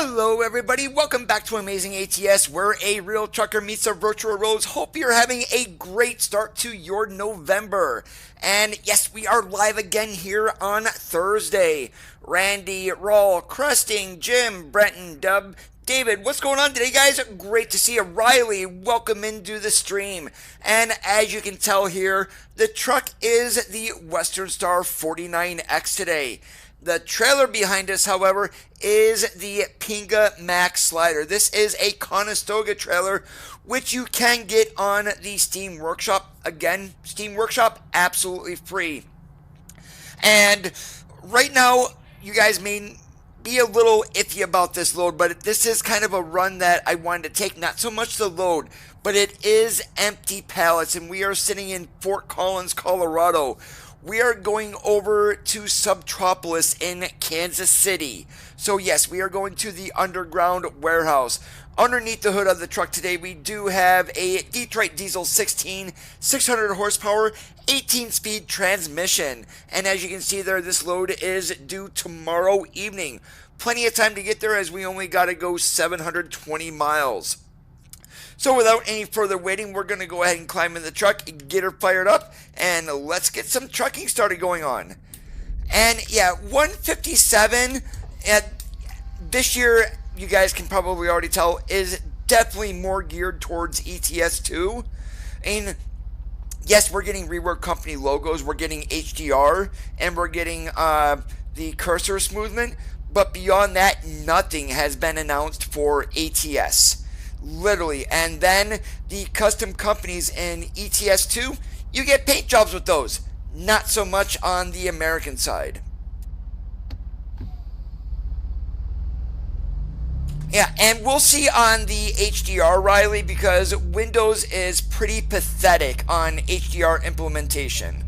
Hello everybody, welcome back to Amazing ATS, where a real trucker meets a virtual Rose. Hope you're having a great start to your November. And yes, we are live again here on Thursday. Randy, Rawl, Crusting, Jim, Brenton, Dub, David, what's going on today, guys? Great to see you. Riley, welcome into the stream. And as you can tell here, the truck is the Western Star 49X today. The trailer behind us, however, is the Pinga Max Slider. This is a Conestoga trailer, which you can get on the Steam Workshop. Again, Steam Workshop, absolutely free. And right now, you guys may be a little iffy about this load, but this is kind of a run that I wanted to take. Not so much the load, but it is empty pallets, and we are sitting in Fort Collins, Colorado. We are going over to Subtropolis in Kansas City. So yes, we are going to the underground warehouse. Underneath the hood of the truck today, we do have a Detroit Diesel 16, 600 horsepower, 18-speed transmission. And as you can see there, this load is due tomorrow evening. Plenty of time to get there, as we only got to go 720 miles. So without any further waiting, we're going to go ahead and climb in the truck, get her fired up, and let's get some trucking started going on. And yeah, 157 this year, you guys can probably already tell, is definitely more geared towards ETS2. And yes, we're getting rework company logos, we're getting HDR, and we're getting the cursor smoothment, but beyond that, nothing has been announced for ATS. Literally. And then the custom companies in ETS2, you get paint jobs with those. Not so much on the American side. Yeah, and we'll see on the HDR, Riley, because Windows is pretty pathetic on HDR implementation.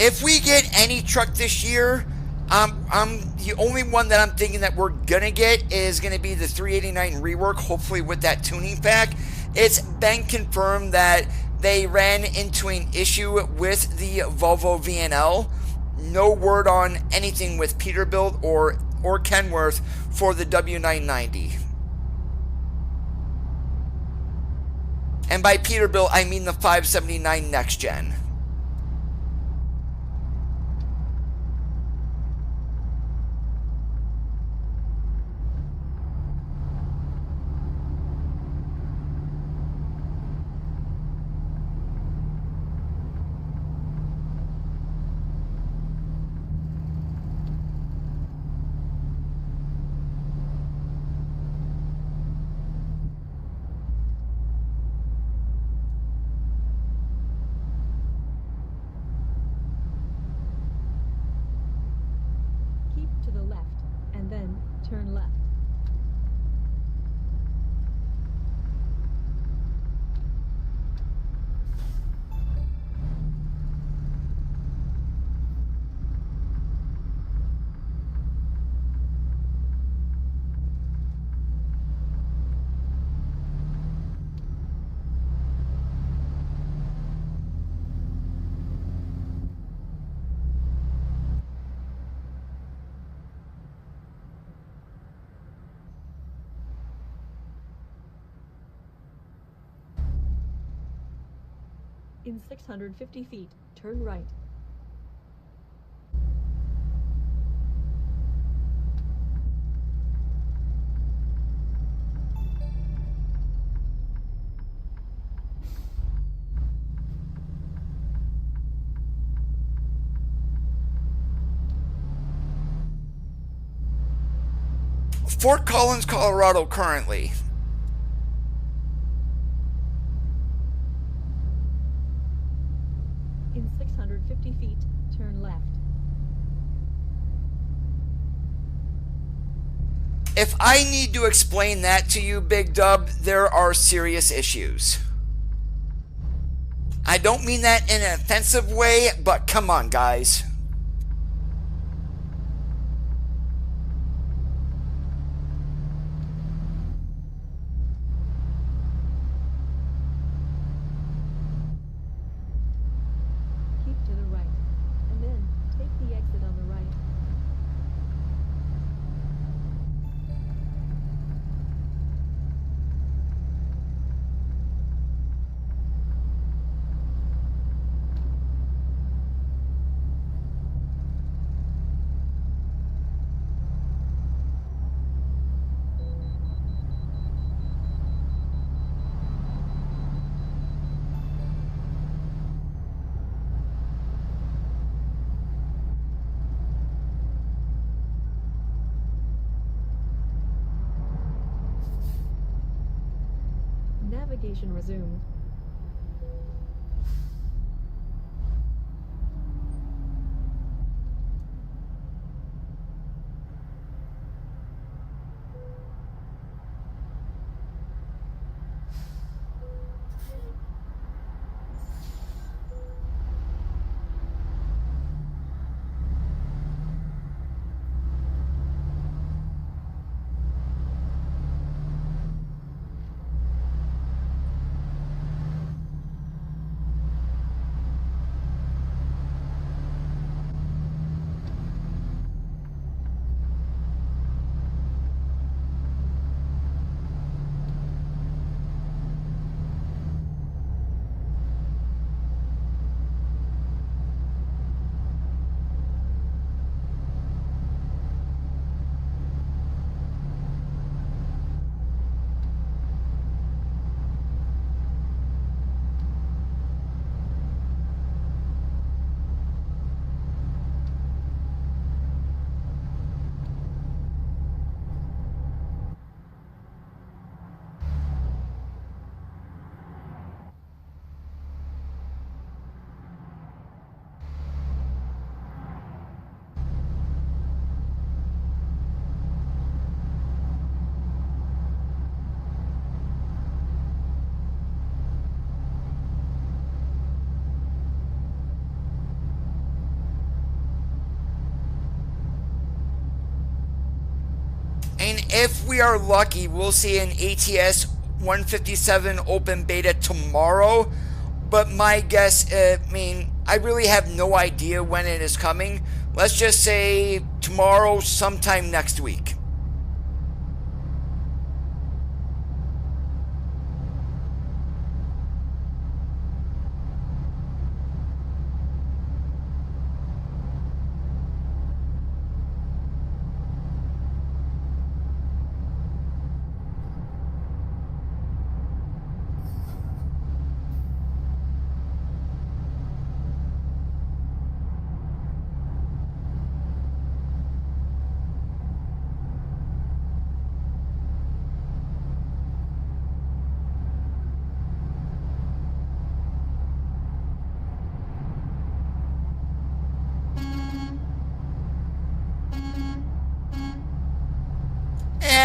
If we get any truck this year, the only one that I'm thinking that we're gonna get is gonna be the 389 rework, hopefully with that tuning pack. It's been confirmed that they ran into an issue with the Volvo VNL. No word on anything with Peterbilt or Kenworth for the W990. And by Peterbilt, I mean the 579 Next Gen. Turn left. In 650 feet, turn right. Fort Collins, Colorado currently. In 650 feet, turn left. If I need to explain that to you, Big Dub, there are serious issues. I don't mean that in an offensive way, but come on, guys. Keep to the right, and then take the exit on the right. Navigation resumed. And if we are lucky, we'll see an ATS 157 open beta tomorrow. But my guess, I really have no idea when it is coming. Let's just say tomorrow, sometime next week.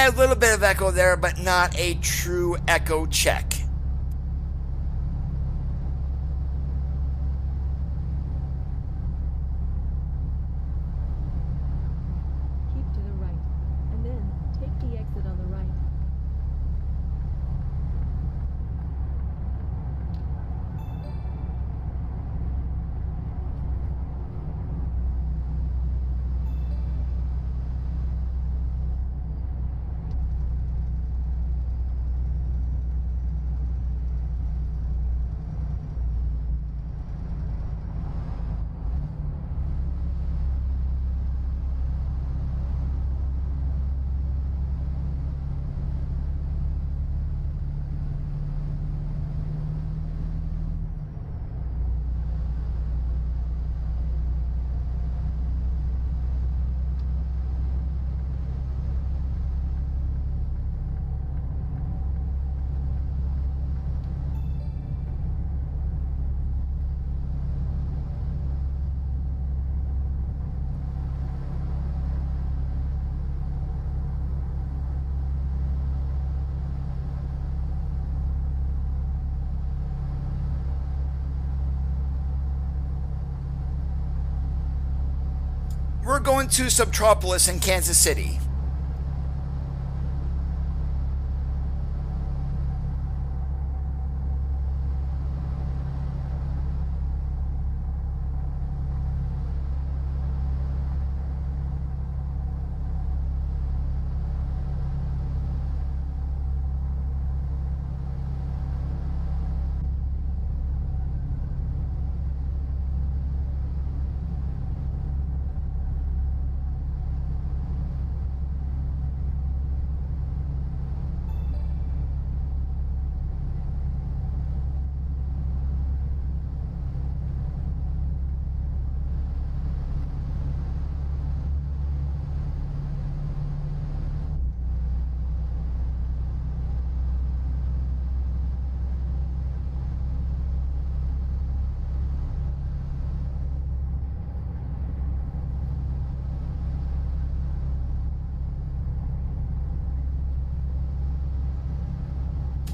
A little bit of echo there, but not a true echo check. Keep to the right, and then take the exit on the right. We're going to Subtropolis in Kansas City.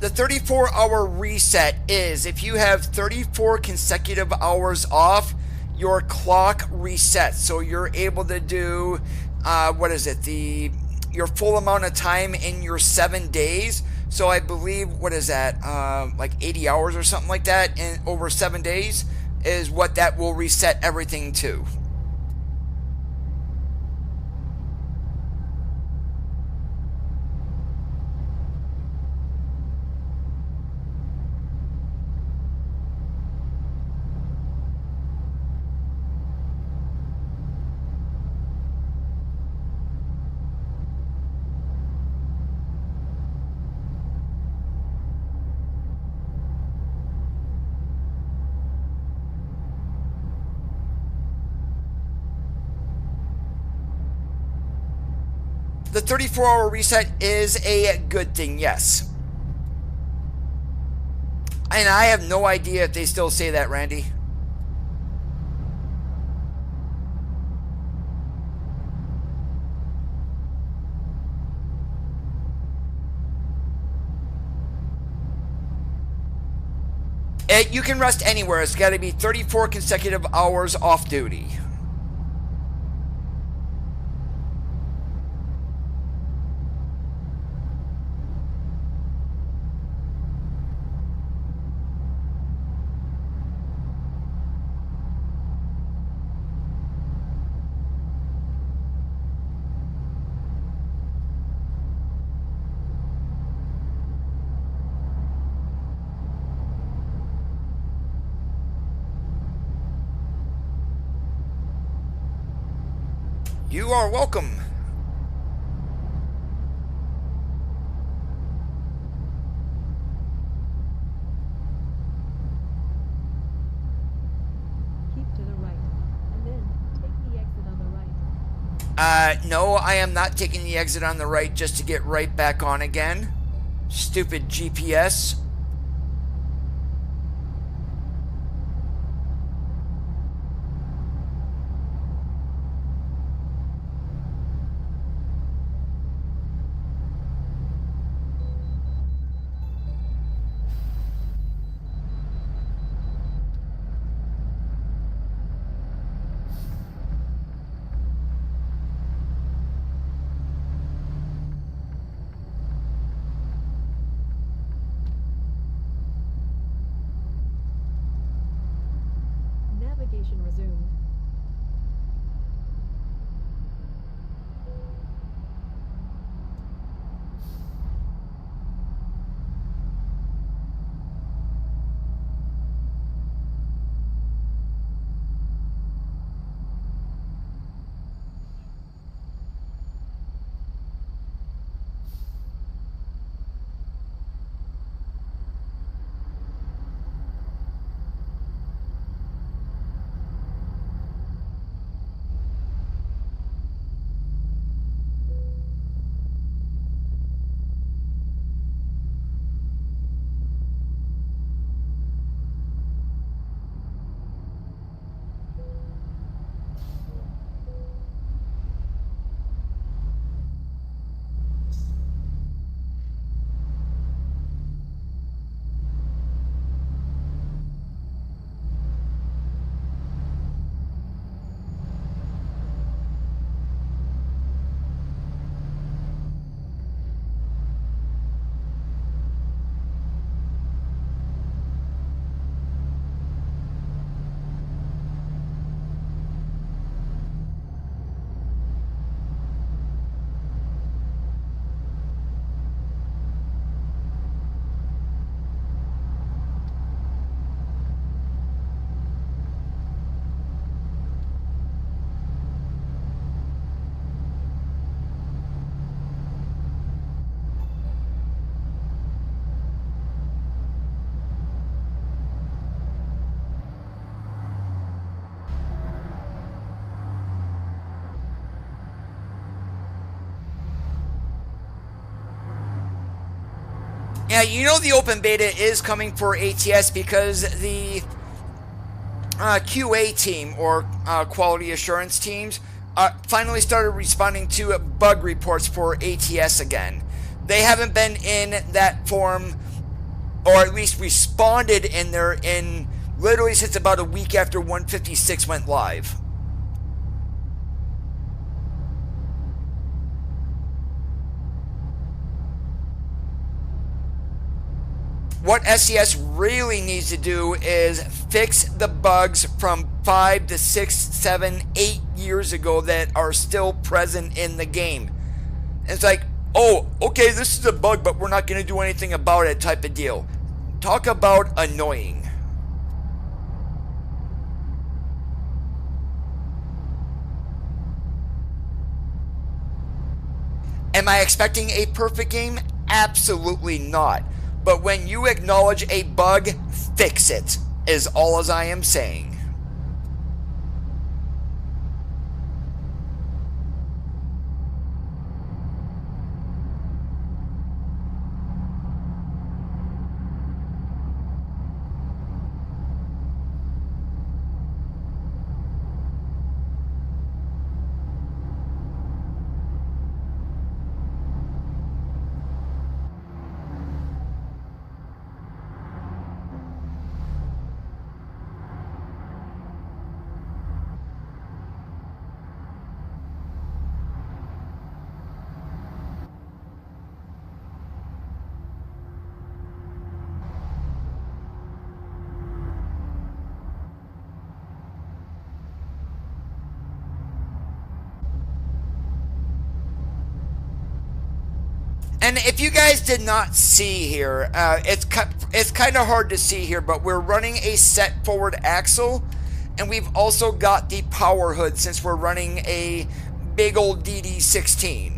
The 34-hour reset is if you have 34 consecutive hours off, your clock resets. So you're able to do, your full amount of time in your 7 days. So I believe, what is that, like 80 hours or something like that in over 7 days is what that will reset everything to. The 34-hour reset is a good thing, yes. And I have no idea if they still say that, Randy. You can rest anywhere. It's got to be 34 consecutive hours off duty. You are welcome. Keep to the right, and then take the exit on the right. No, I am not taking the exit on the right just to get right back on again. Stupid GPS. Navigation resumed. Yeah, you know the open beta is coming for ATS because the QA team, or quality assurance teams, finally started responding to bug reports for ATS again. They haven't been in that form, or at least responded in there, in literally since about a week after 156 went live. What SES really needs to do is fix the bugs from 5 to 6, 7, 8 years ago that are still present in the game. It's like, oh, okay, this is a bug, but we're not going to do anything about it type of deal. Talk about annoying. Am I expecting a perfect game? Absolutely not. But when you acknowledge a bug, fix it, is all as I am saying. And if you guys did not see here, it's kind of hard to see here, but we're running a set forward axle, and we've also got the power hood since we're running a big old DD16.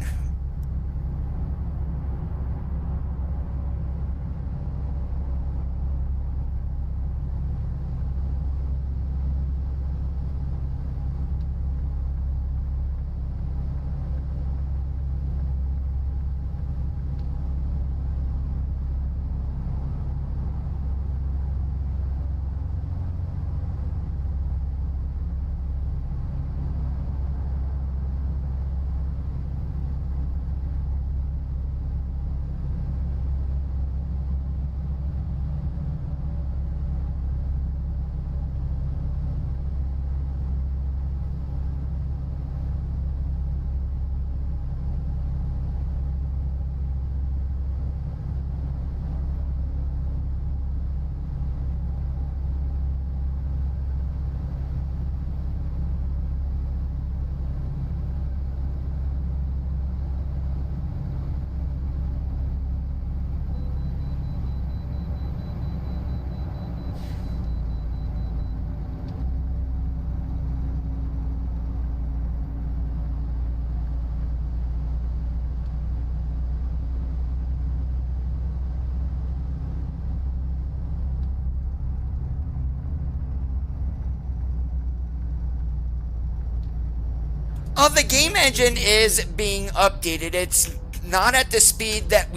The game engine is being updated. It's not at the speed that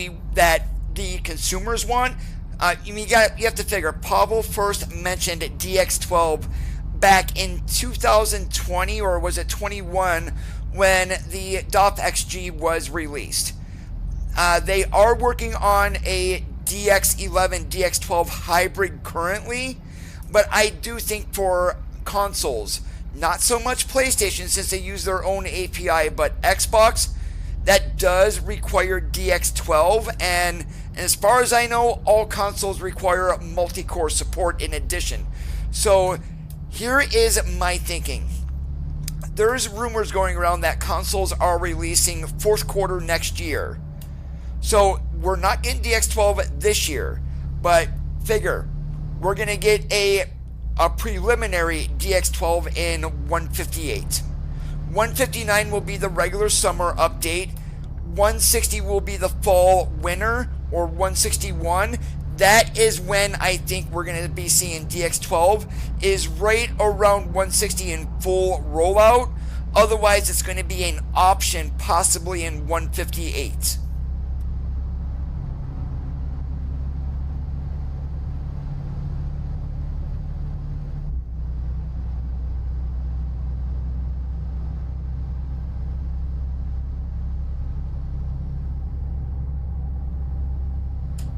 the consumers want. You have to figure. Pavel first mentioned DX12 back in 2020, or was it 21, when the DOF XG was released. They are working on a DX11, DX12 hybrid currently, but I do think for consoles, not so much PlayStation since they use their own API, but Xbox, that does require DX12, and as far as I know, all consoles require multi-core support in addition. So here is my thinking. There's rumors going around that consoles are releasing fourth quarter next year. So we're not getting DX12 this year, but figure we're going to get a preliminary DX12 in 158. 159 will be the regular summer update. 160 will be the fall winter, or 161. That is when I think we're going to be seeing DX12, is right around 160 in full rollout. Otherwise, it's going to be an option possibly in 158.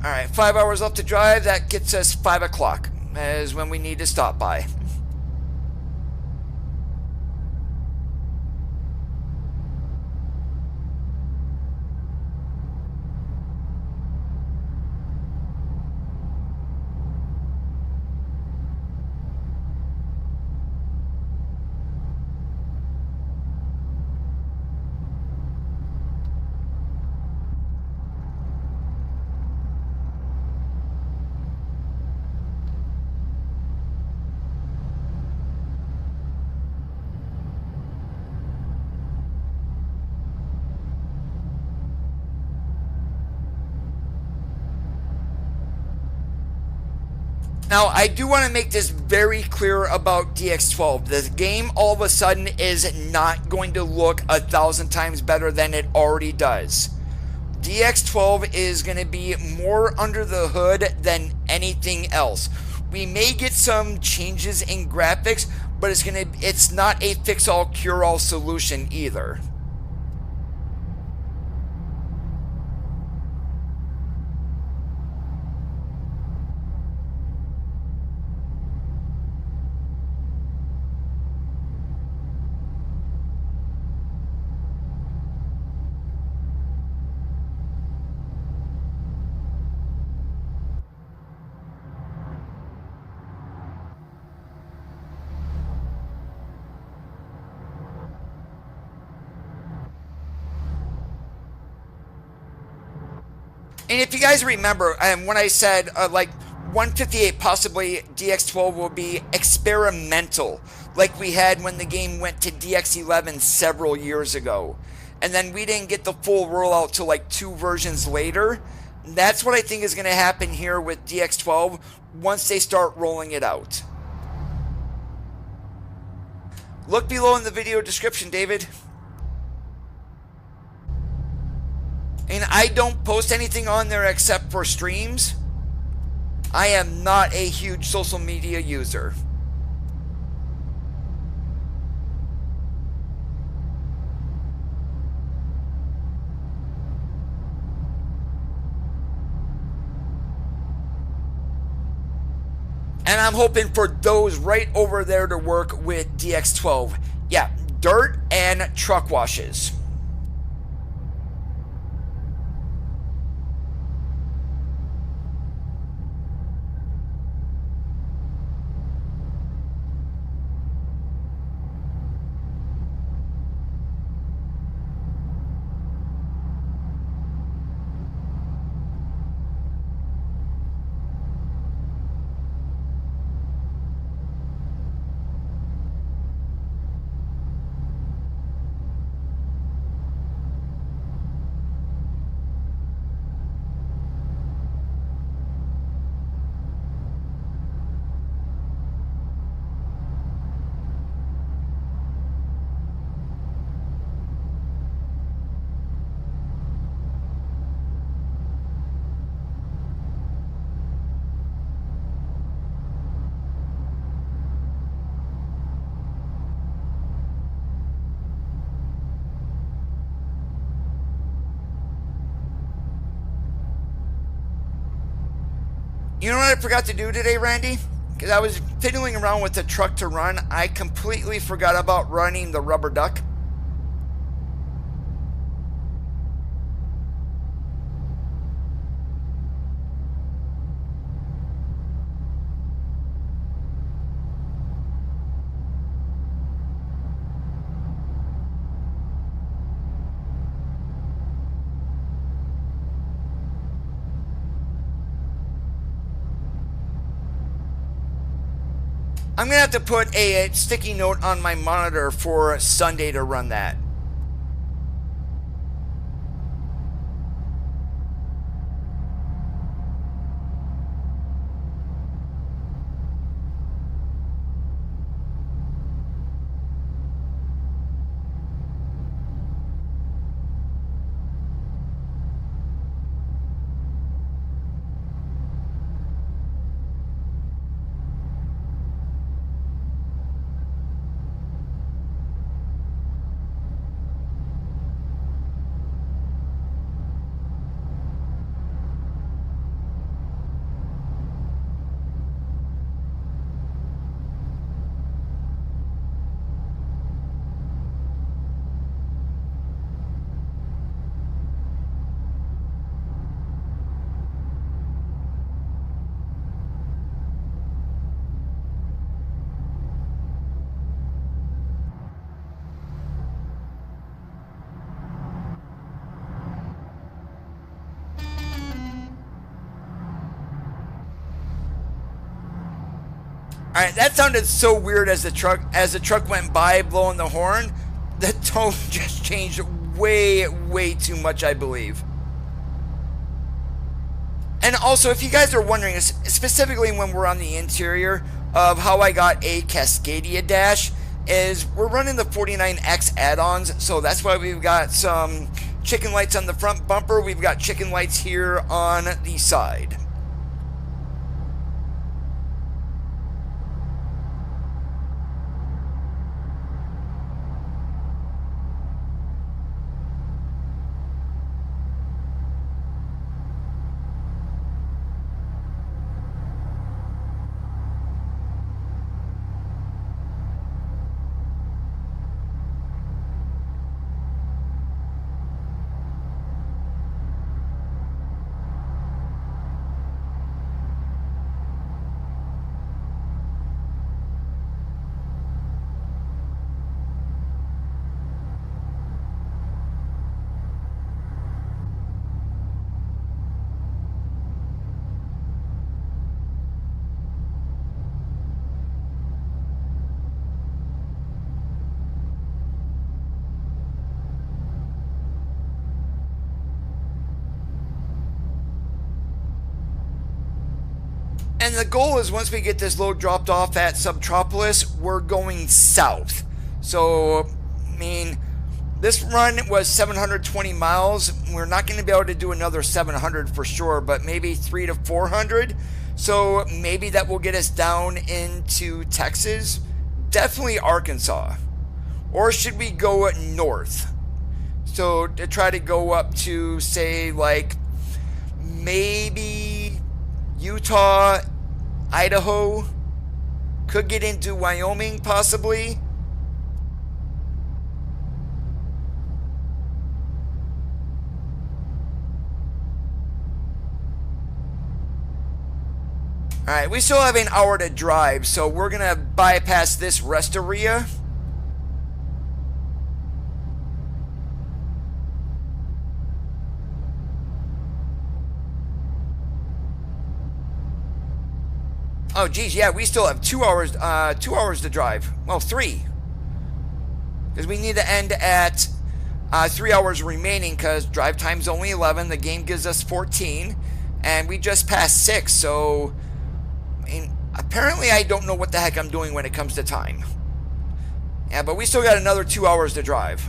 Alright, 5 hours left to drive. That gets us 5 o'clock. Is when we need to stop by. Now, I do want to make this very clear about DX12. The game all of a sudden is not going to look 1,000 times better than it already does. DX12 is going to be more under the hood than anything else. We may get some changes in graphics, but it's not a fix-all, cure-all solution either. And if you guys remember, when I said like 158, possibly DX12 will be experimental, like we had when the game went to DX11 several years ago, and then we didn't get the full rollout till like 2 versions later. That's what I think is going to happen here with DX12 once they start rolling it out. Look below in the video description, David. And I don't post anything on there except for streams. I am not a huge social media user. And I'm hoping for those right over there to work with DX12. Yeah, dirt and truck washes. You know what I forgot to do today, Randy? Because I was fiddling around with the truck to run. I completely forgot about running the rubber duck. I'm going to have to put a sticky note on my monitor for Sunday to run that. Alright, that sounded so weird as the truck went by blowing the horn. The tone just changed way too much, I believe. And also, if you guys are wondering, specifically when we're on the interior of how I got a Cascadia dash, is we're running the 49X add-ons, so that's why we've got some chicken lights on the front bumper, we've got chicken lights here on the side. And the goal is once we get this load dropped off at Subtropolis, we're going south. So, I mean, this run was 720 miles. We're not going to be able to do another 700 for sure, but maybe 300 to 400. So maybe that will get us down into Texas. Definitely Arkansas. Or should we go north? So to try to go up to, say, like, maybe Utah, Idaho, could get into Wyoming possibly. Alright, we still have an hour to drive, so we're gonna bypass this rest area. Oh, geez, yeah, we still have 2 hours, 2 hours to drive. Well, 3. Because we need to end at 3 hours remaining, because drive time's only 11. The game gives us 14. And we just passed 6, so... I mean, apparently I don't know what the heck I'm doing when it comes to time. Yeah, but we still got another 2 hours to drive.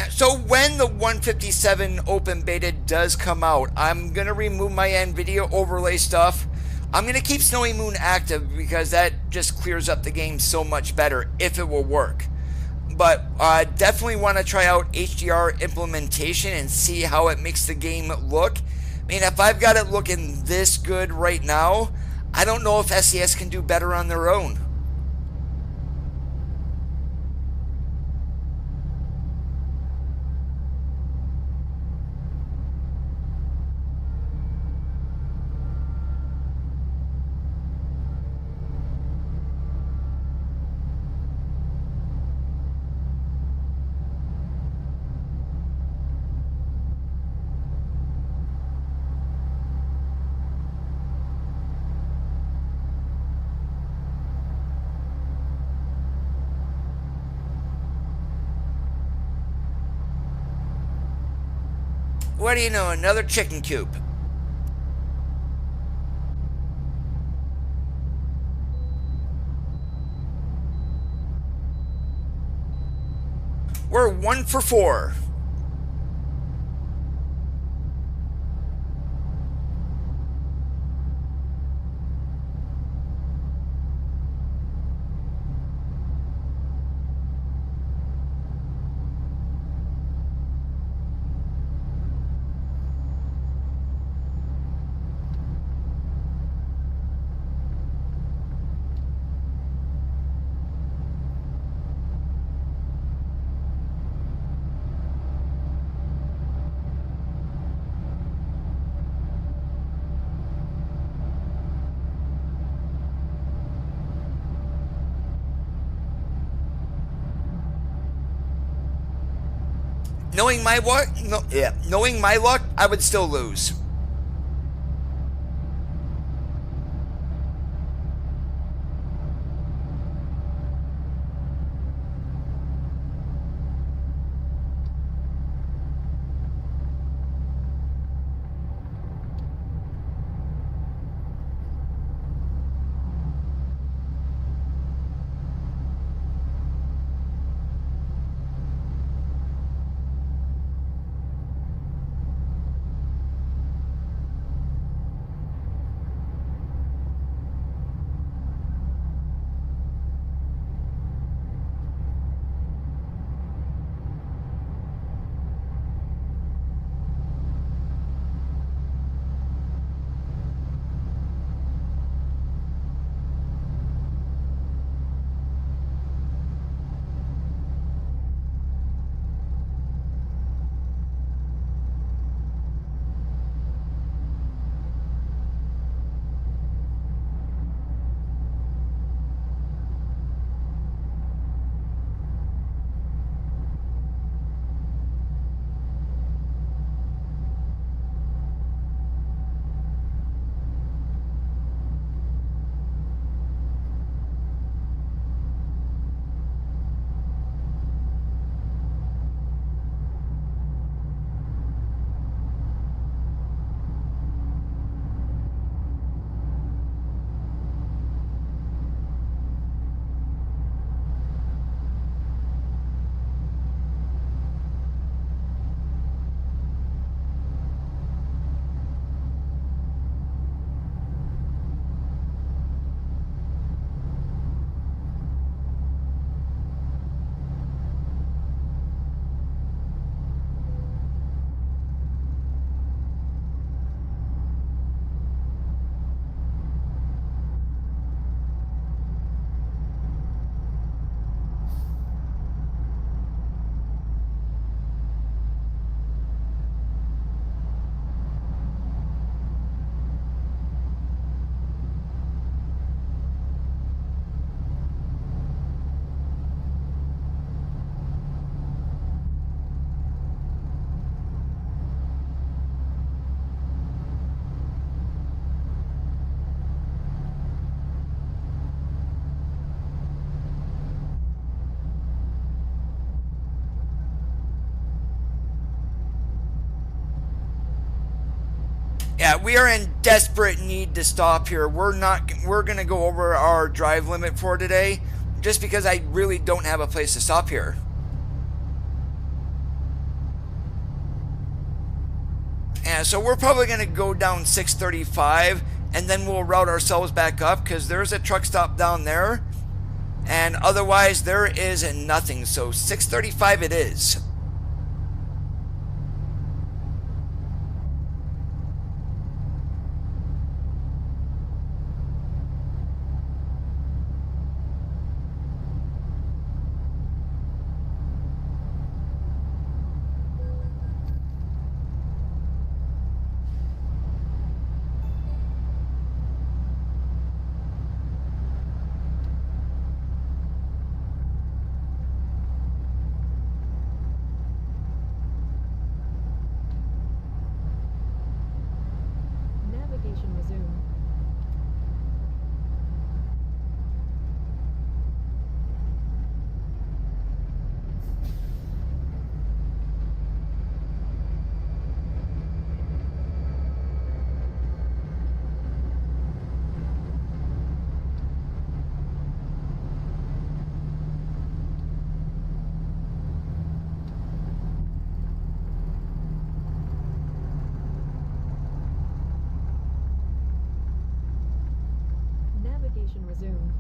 Yeah, so when the 157 open beta does come out, I'm going to remove my NVIDIA overlay stuff. I'm going to keep Snowy Moon active because that just clears up the game so much better if it will work. But I definitely want to try out HDR implementation and see how it makes the game look. I mean, if I've got it looking this good right now, I don't know if SES can do better on their own. What do you know, another chicken coop. We're 1 for 4. Knowing my luck, knowing my luck, I would still lose. Yeah, we are in desperate need to stop here. We're going to go over our drive limit for today just because I really don't have a place to stop here. And so we're probably going to go down 635 and then we'll route ourselves back up because there's a truck stop down there. And otherwise there is nothing. So 635 it is. Navigation resumed. Navigation resumed.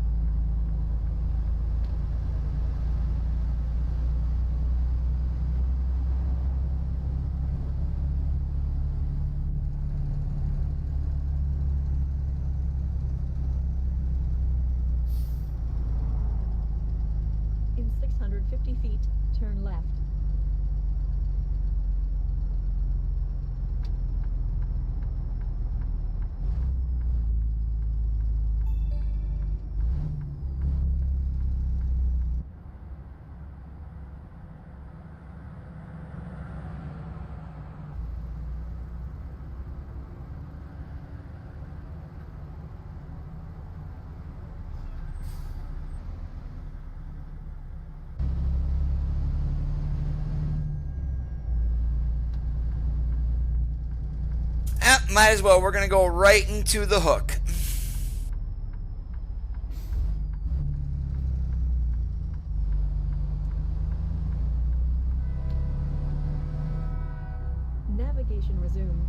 In 650 feet, turn left. Might as well. We're going to go right into the hook. Navigation resumed.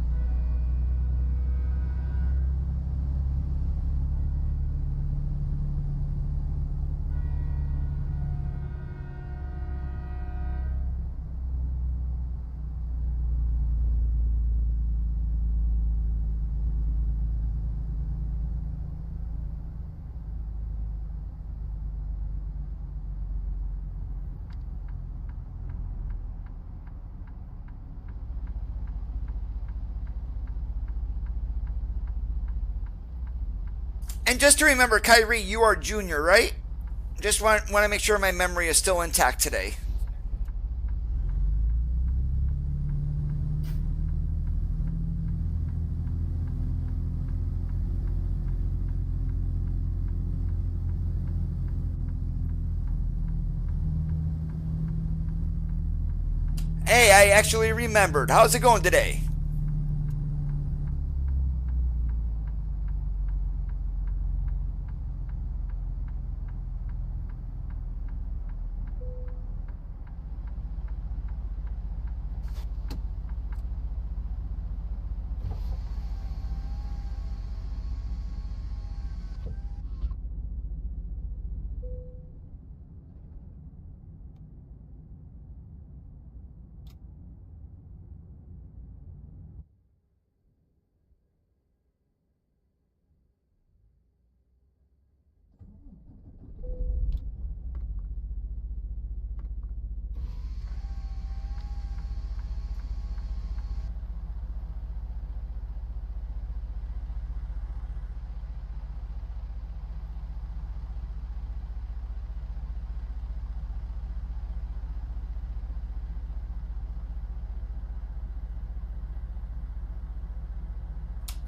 And just to remember, Kyrie, you are junior, right? Just want to make sure my memory is still intact today. Hey, I actually remembered. How's it going today?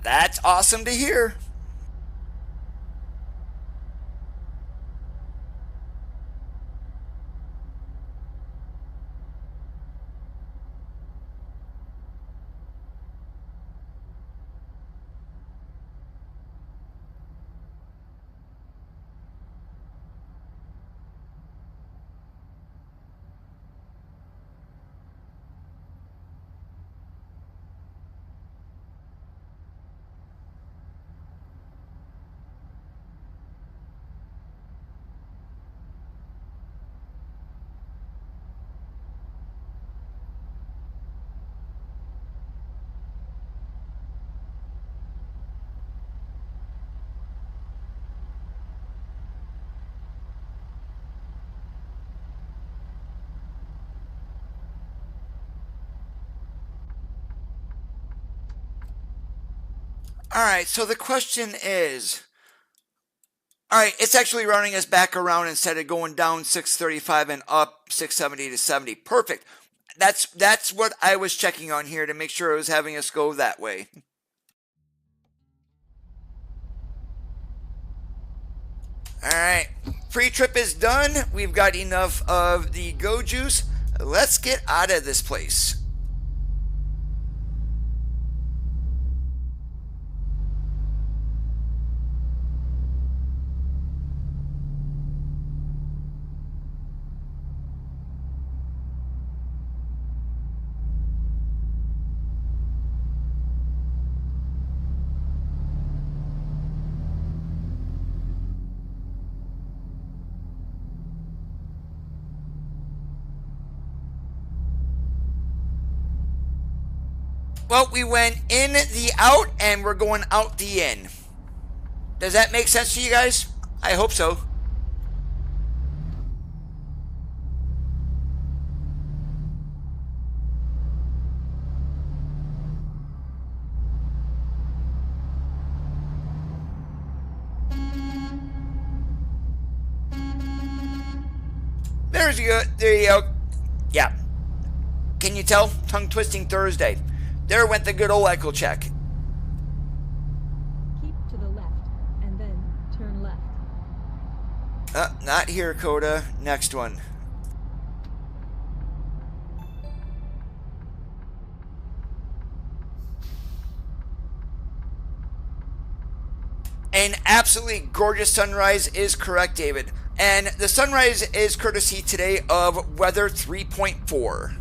That's awesome to hear. Alright, so the question is... Alright, it's actually running us back around instead of going down 635 and up 670 to 70. Perfect. That's what I was checking on here to make sure it was having us go that way. Alright, pre-trip is done. We've got enough of the go juice. Let's get out of this place. Well, we went in the out, and we're going out the in. Does that make sense to you guys? I hope so. There you go. Yeah. Can you tell? Tongue twisting Thursday. There went the good old echo check. Keep to the left, and then turn left. Not here, Coda. Next one. An absolutely gorgeous sunrise is correct, David. And the sunrise is courtesy today of Weather 3.4.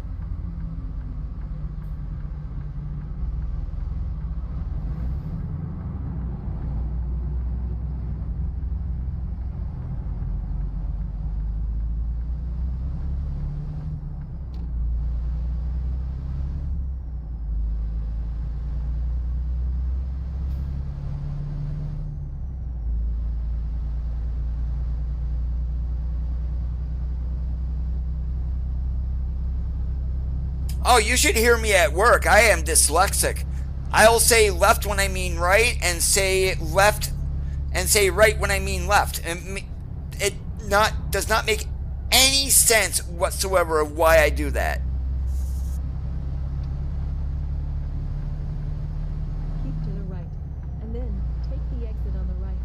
Oh, you should hear me at work. I am dyslexic. I'll say left when I mean right, and say left and say right when I mean left. And it does not make any sense whatsoever of why I do that. Keep to the right, and then take the exit on the right.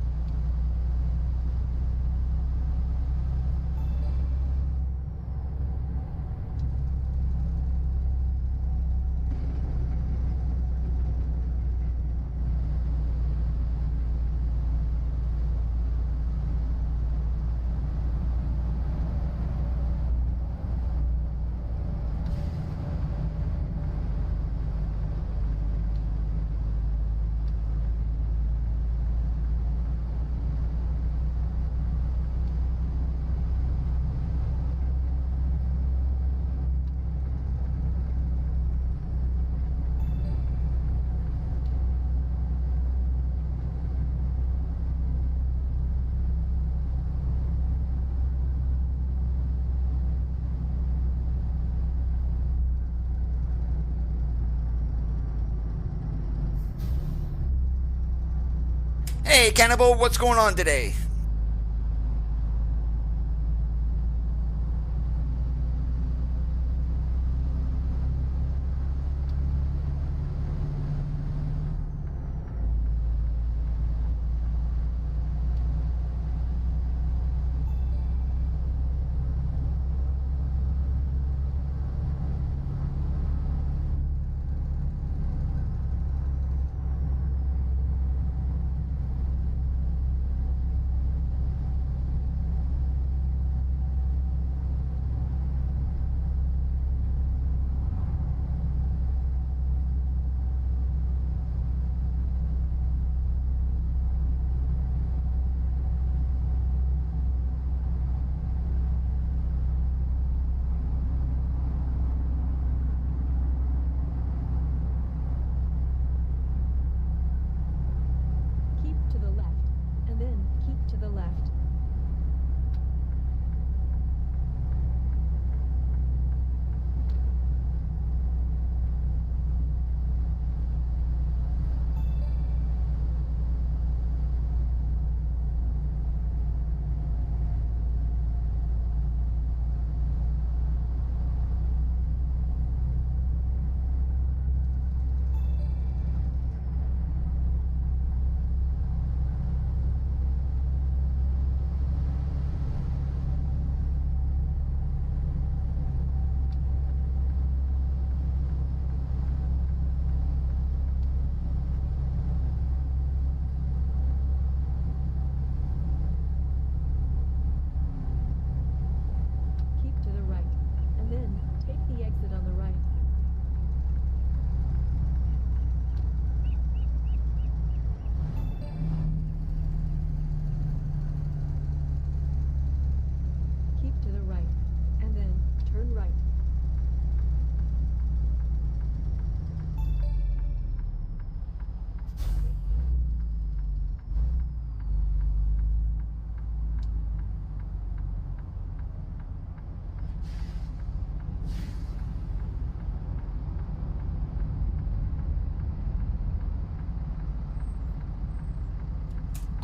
Hey, Cannibal, what's going on today?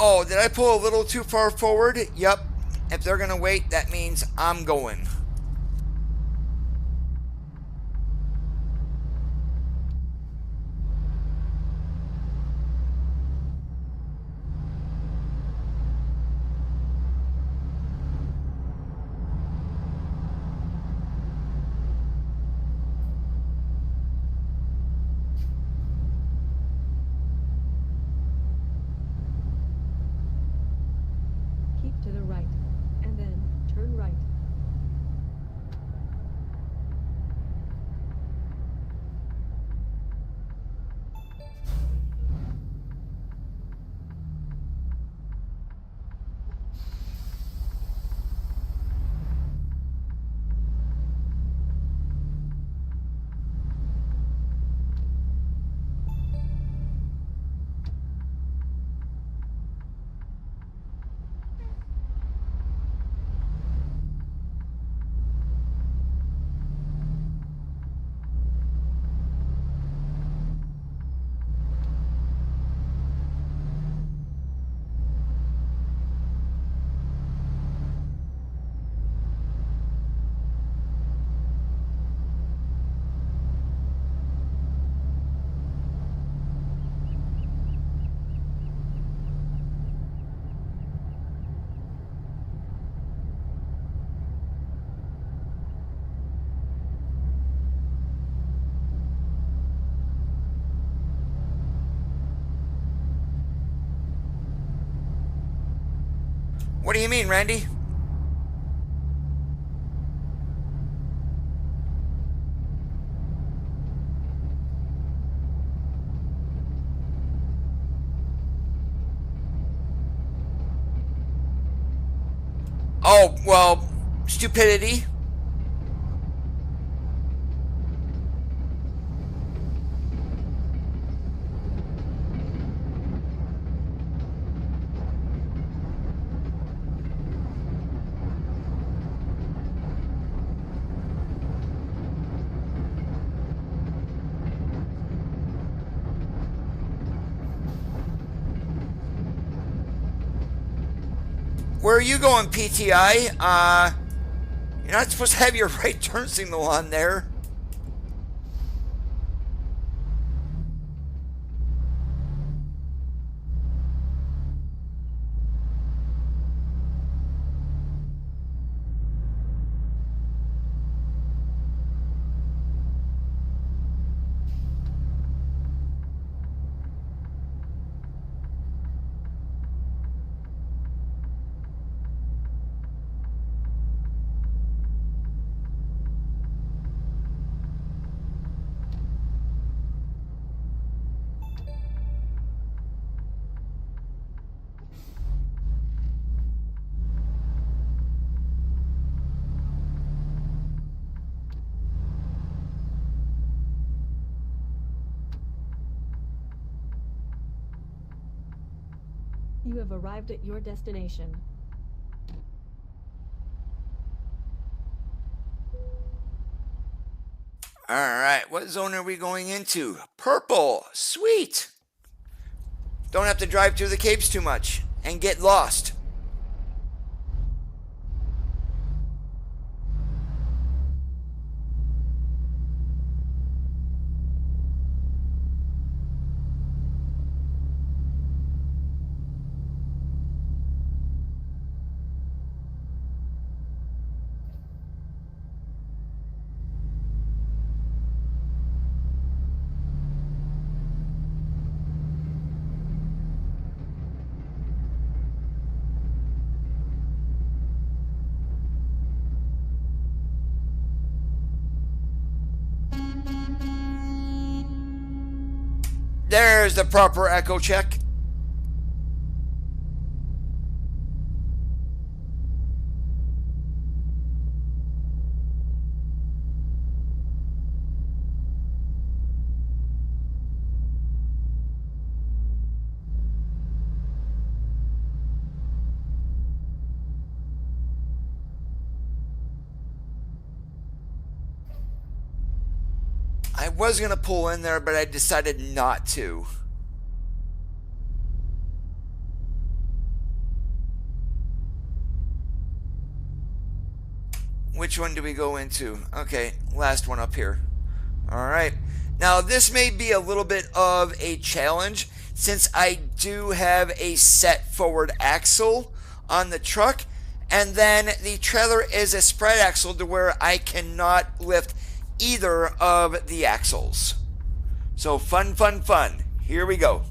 Oh, did I pull a little too far forward? Yep. If they're gonna wait, that means I'm going. Keep to the right, and then turn right. What do you mean, Randy? Oh, well, stupidity. Where are you going, PTI? You're not supposed to have your right turn signal on there. You have arrived at your destination. Alright, what zone are we going into? Purple. Sweet. Don't have to drive through the caves too much and get lost. There's the proper echo check. I was going to pull in there, but I decided not to. which one do we go into? Okay, last one up here. All right. Now, this may be a little bit of a challenge since I do have a set forward axle on the truck, and then the trailer is a spread axle to where I cannot lift either of the axles. So fun, fun, fun. Here we go.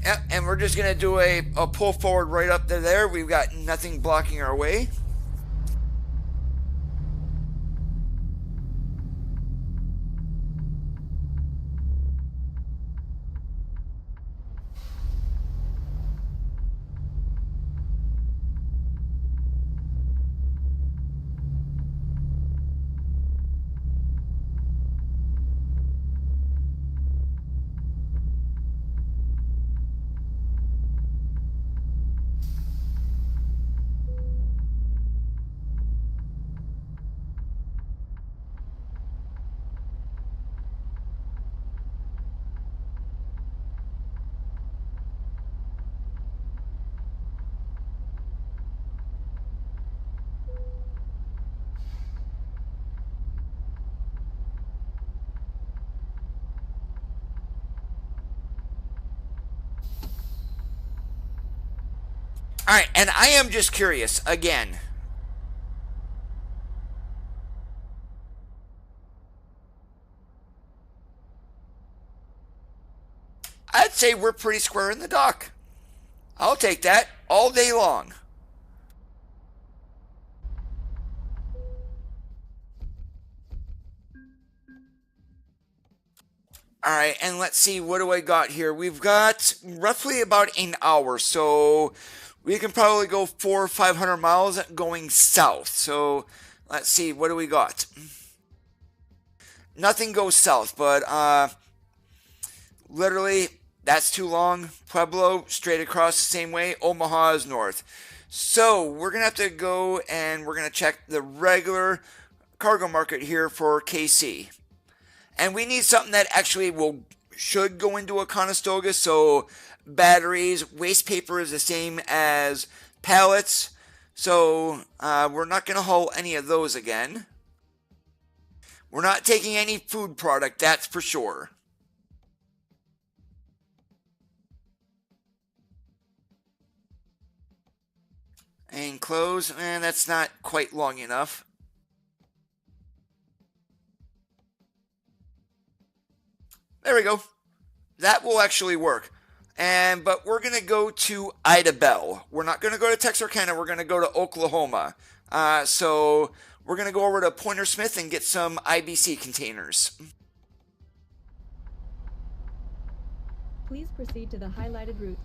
Yep, and we're just going to do a pull forward right up to there. We've got nothing blocking our way. All right, and I am just curious again. I'd say we're pretty square in the dock. I'll take that all day long. All right, and let's see, what do I got here? We've got roughly about an hour, so we can probably go 400 or 500 miles going south. So let's see, what do we got? Nothing goes south, but literally that's too long. Pueblo straight across the same way. Omaha is north. So we're gonna have to go and we're gonna check the regular cargo market here for KC. And we need something that actually should go into a Conestoga. So batteries, waste paper is the same as pallets. So we're not going to haul any of those again. We're not taking any food product, that's for sure. And clothes, and that's not quite long enough. There we go. That will actually work. But we're going to go to Idabel. We're not going to go to Texarkana. We're going to go to Oklahoma. So we're going to go over to Pointer Smith and get some IBC containers. Please proceed to the highlighted route.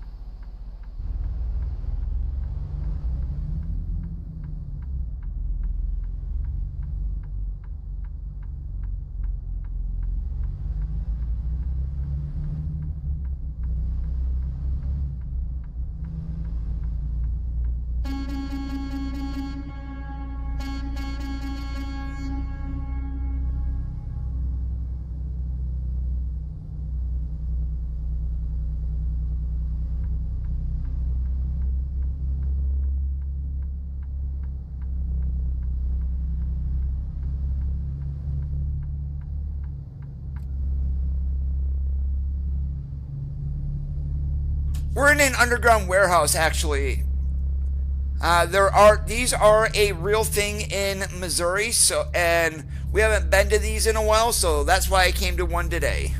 We're in an underground warehouse, actually. These are a real thing in Missouri, and we haven't been to these in a while, so that's why I came to one today.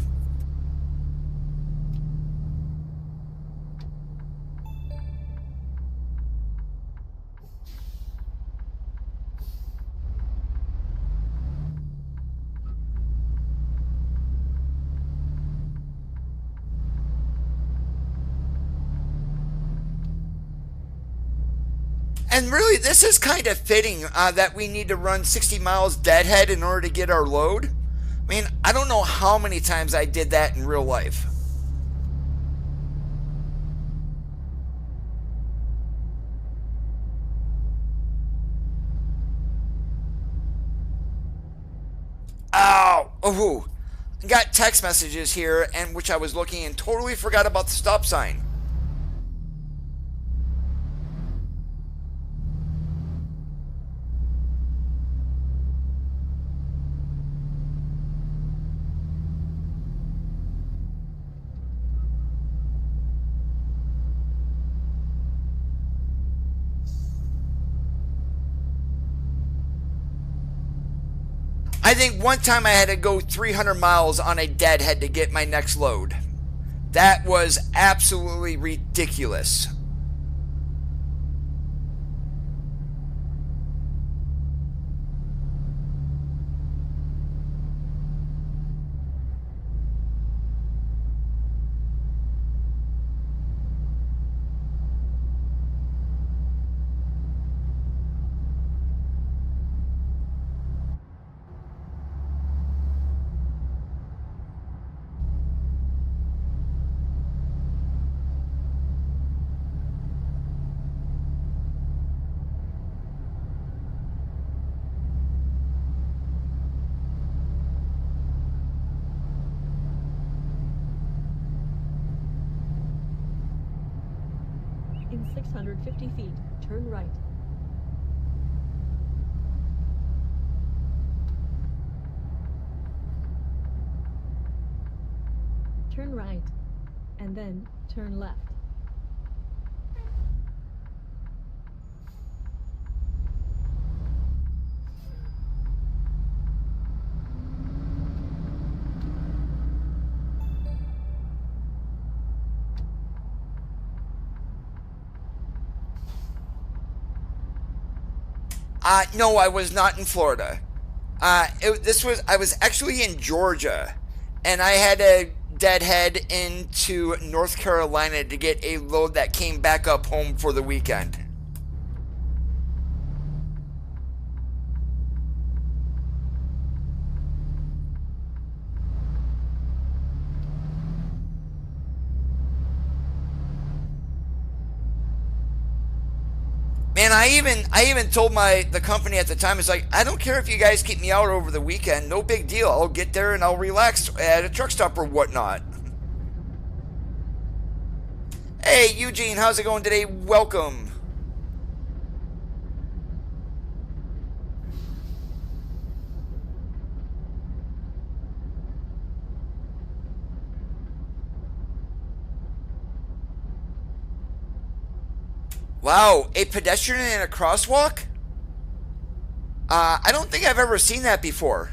And really, this is kind of fitting that we need to run 60 miles deadhead in order to get our load. I mean, I don't know how many times I did that in real life. Oh, got text messages here, and which I was looking and totally forgot about the stop sign. I think one time I had to go 300 miles on a deadhead to get my next load. That was absolutely ridiculous. In 650 feet, turn right. Turn right, and then turn left. No, I was not in Florida. I was actually in Georgia, and I had to deadhead into North Carolina to get a load that came back up home for the weekend. Man, I even told the company at the time, it's like, I don't care if you guys keep me out over the weekend, no big deal. I'll get there and I'll relax at a truck stop or whatnot. Hey Eugene, how's it going today? Welcome. Wow, a pedestrian in a crosswalk? I don't think I've ever seen that before.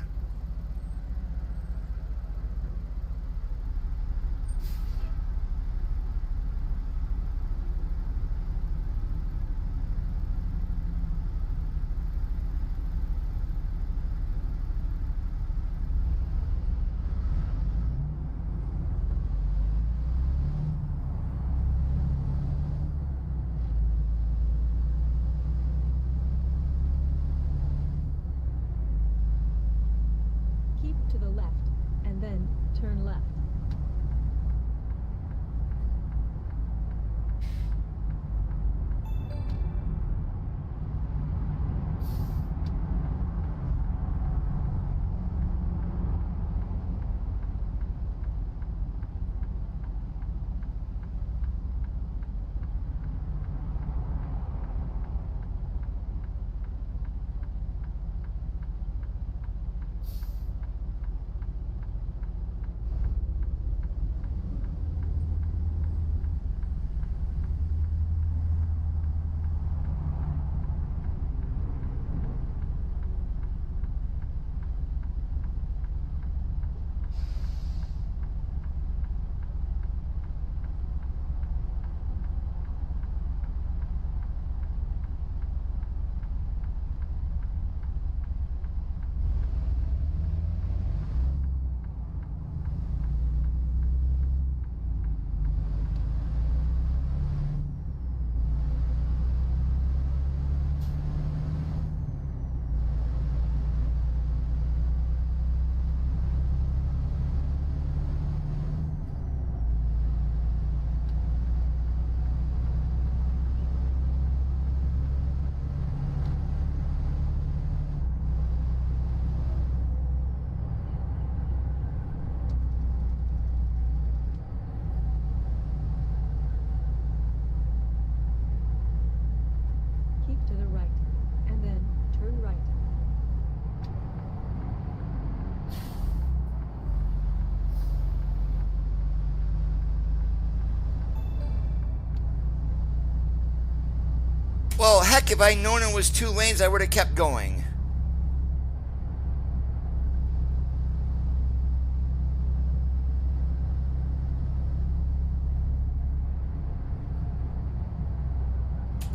heck, if I had known it was 2 lanes, I would have kept going.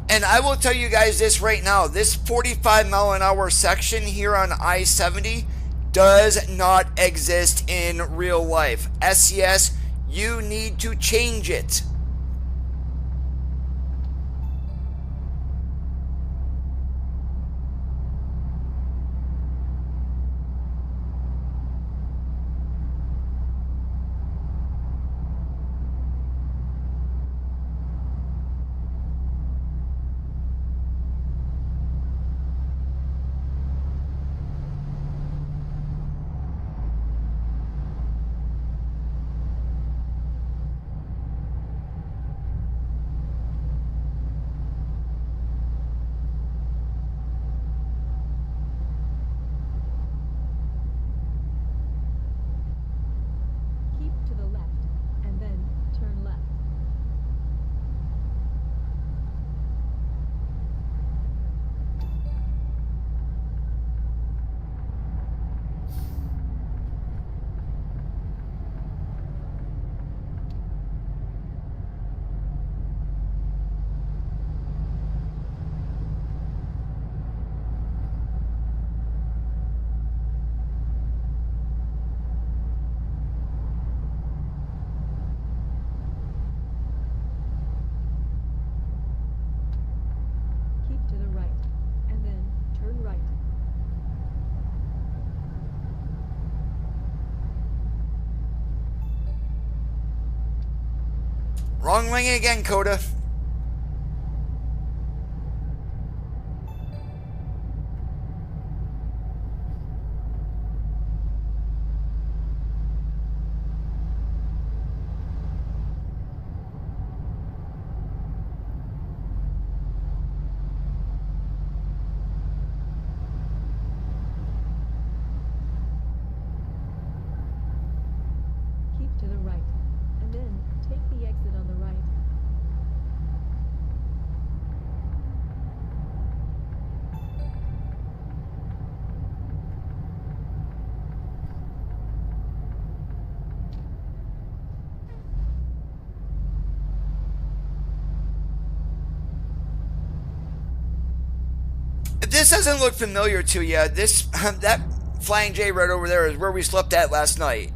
And I will tell you guys this right now, this 45-mile-an-hour section here on I-70 does not exist in real life. SCS, you need to change it. Wrong lane again, Coda. Keep to the right, and then take the exit on the right. If this doesn't look familiar to you, this that Flying J right over there is where we slept at last night.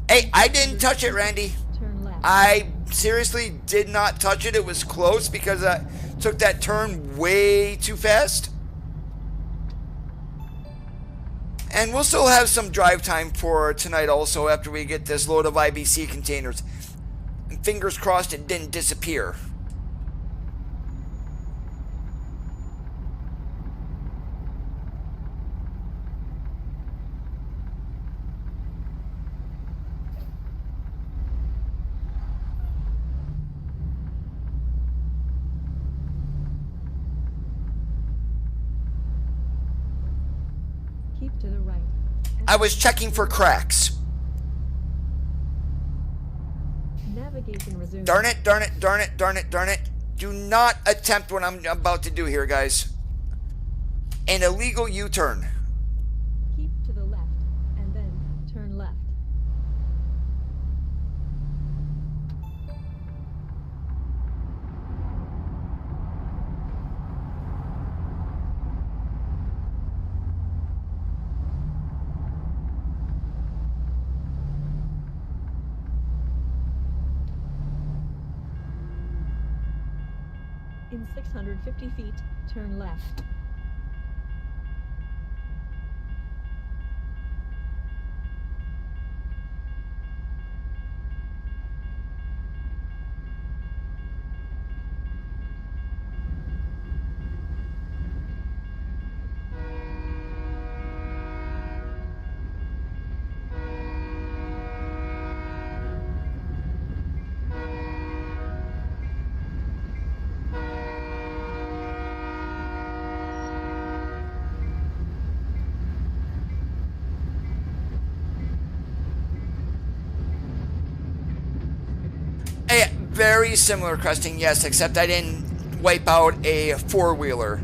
Hey, I didn't touch it, Randy. Turn left. I seriously did not touch it. It was close because I took that turn way too fast. And we'll still have some drive time for tonight also after we get this load of IBC containers. And fingers crossed it didn't disappear. Keep to the right. I was checking for cracks. Navigation resumed. Darn it, darn it, darn it, darn it, darn it. Do not attempt what I'm about to do here, guys. An illegal U-turn. Keep to the left, and then turn left. In 650 feet, turn left. Very similar cresting, yes, except I didn't wipe out a four-wheeler.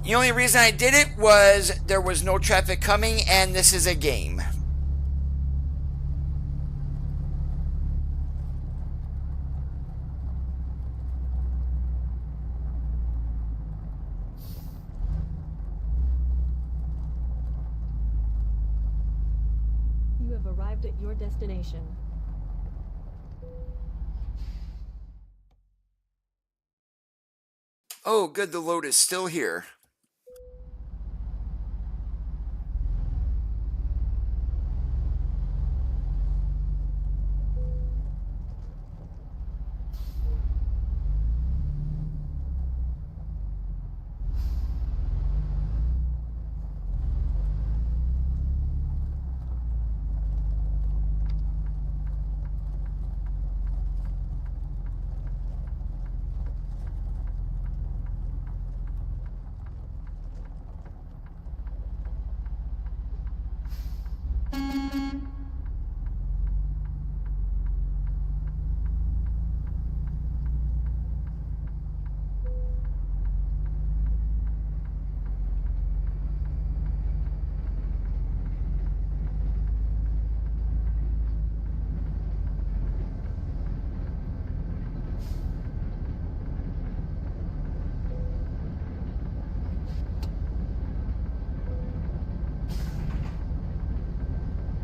The only reason I did it was there was no traffic coming and this is a game. You have arrived at your destination. Oh, good, the load is still here.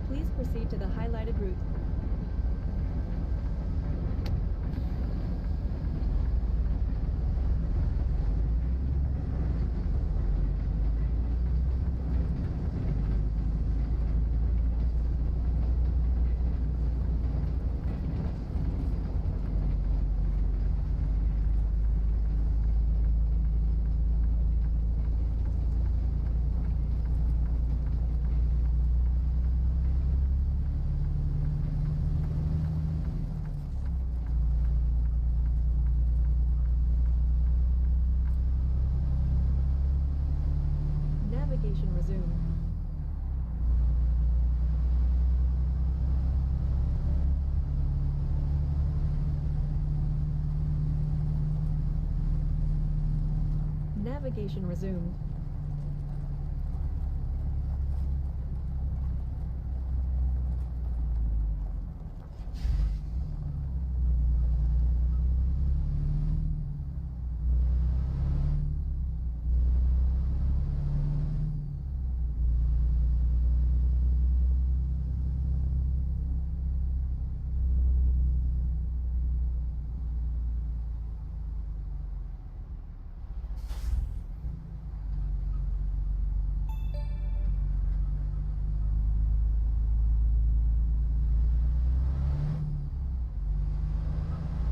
Please proceed to the highlighted route. Navigation resumed. Navigation resumed.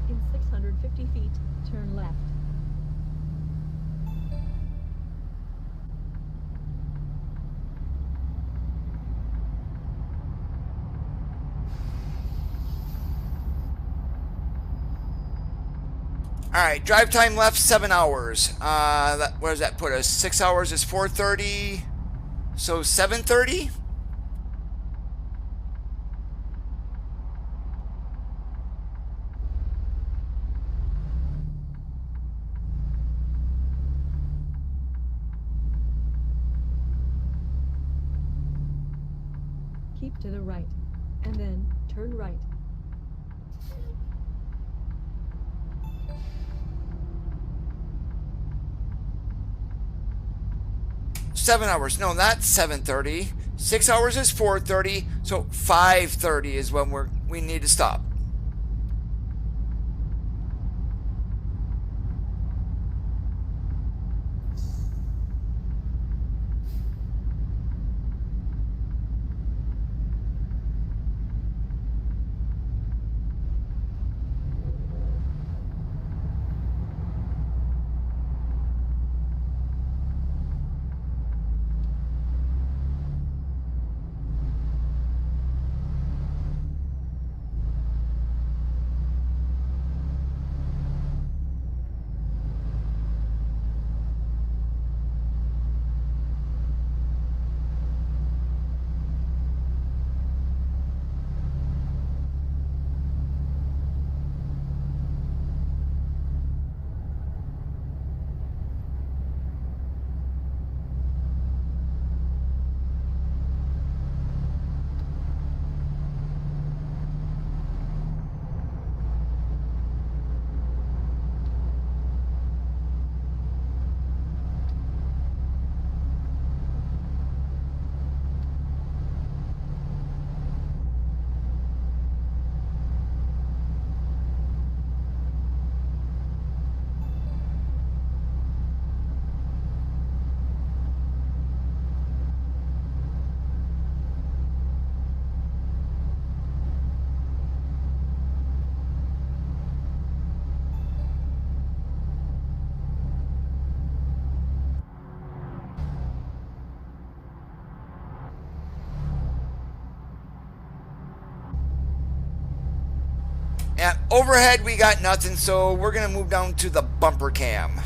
In 650 feet, turn left. Alright, drive time left 7 hours. Where does that put us? 6 hours is 4:30. So 7:30? Keep to the right, and then turn right. Seven hours. No, not 7:30. 6 hours is 4:30. So 5:30 is when we need to stop. And overhead, we got nothing, so we're going to move down to the bumper cam.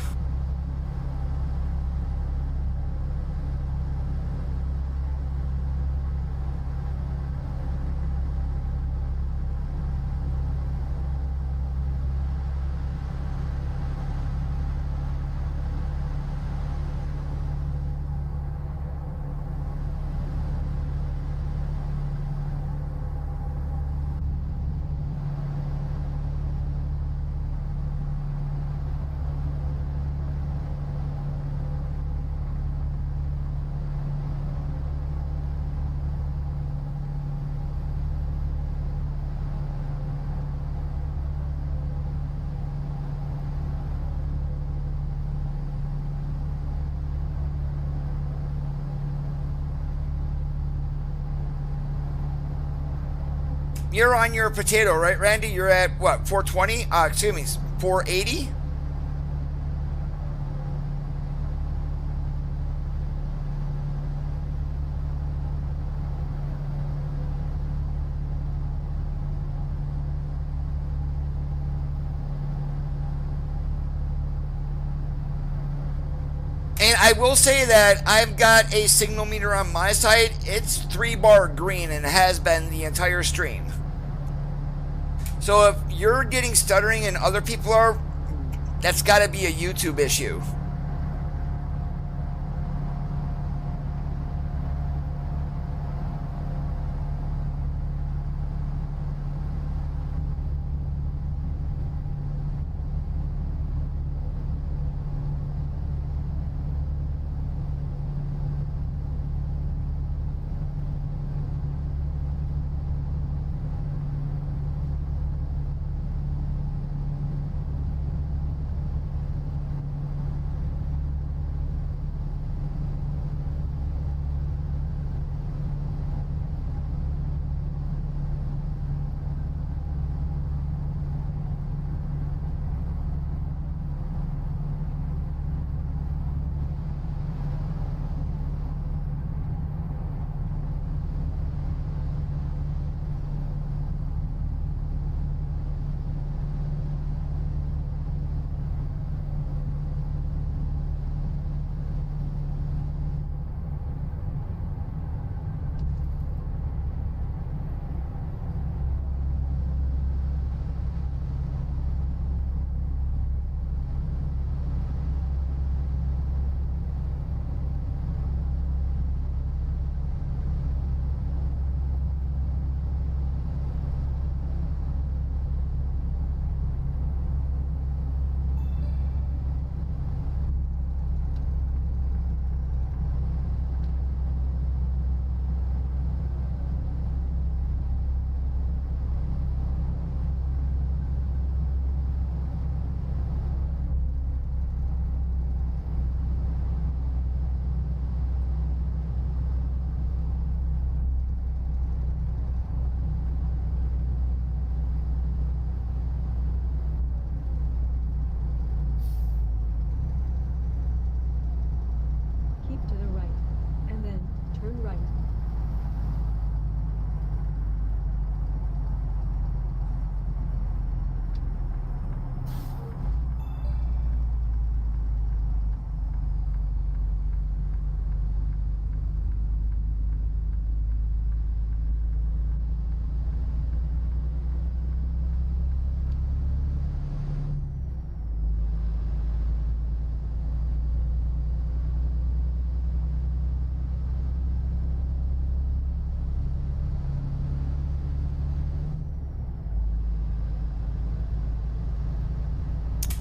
You're on your potato, right, Randy? You're at, what, 420? Excuse me, 480? And I will say that I've got a signal meter on my side. It's 3-bar green and has been the entire stream. So if you're getting stuttering and other people are, that's got to be a YouTube issue.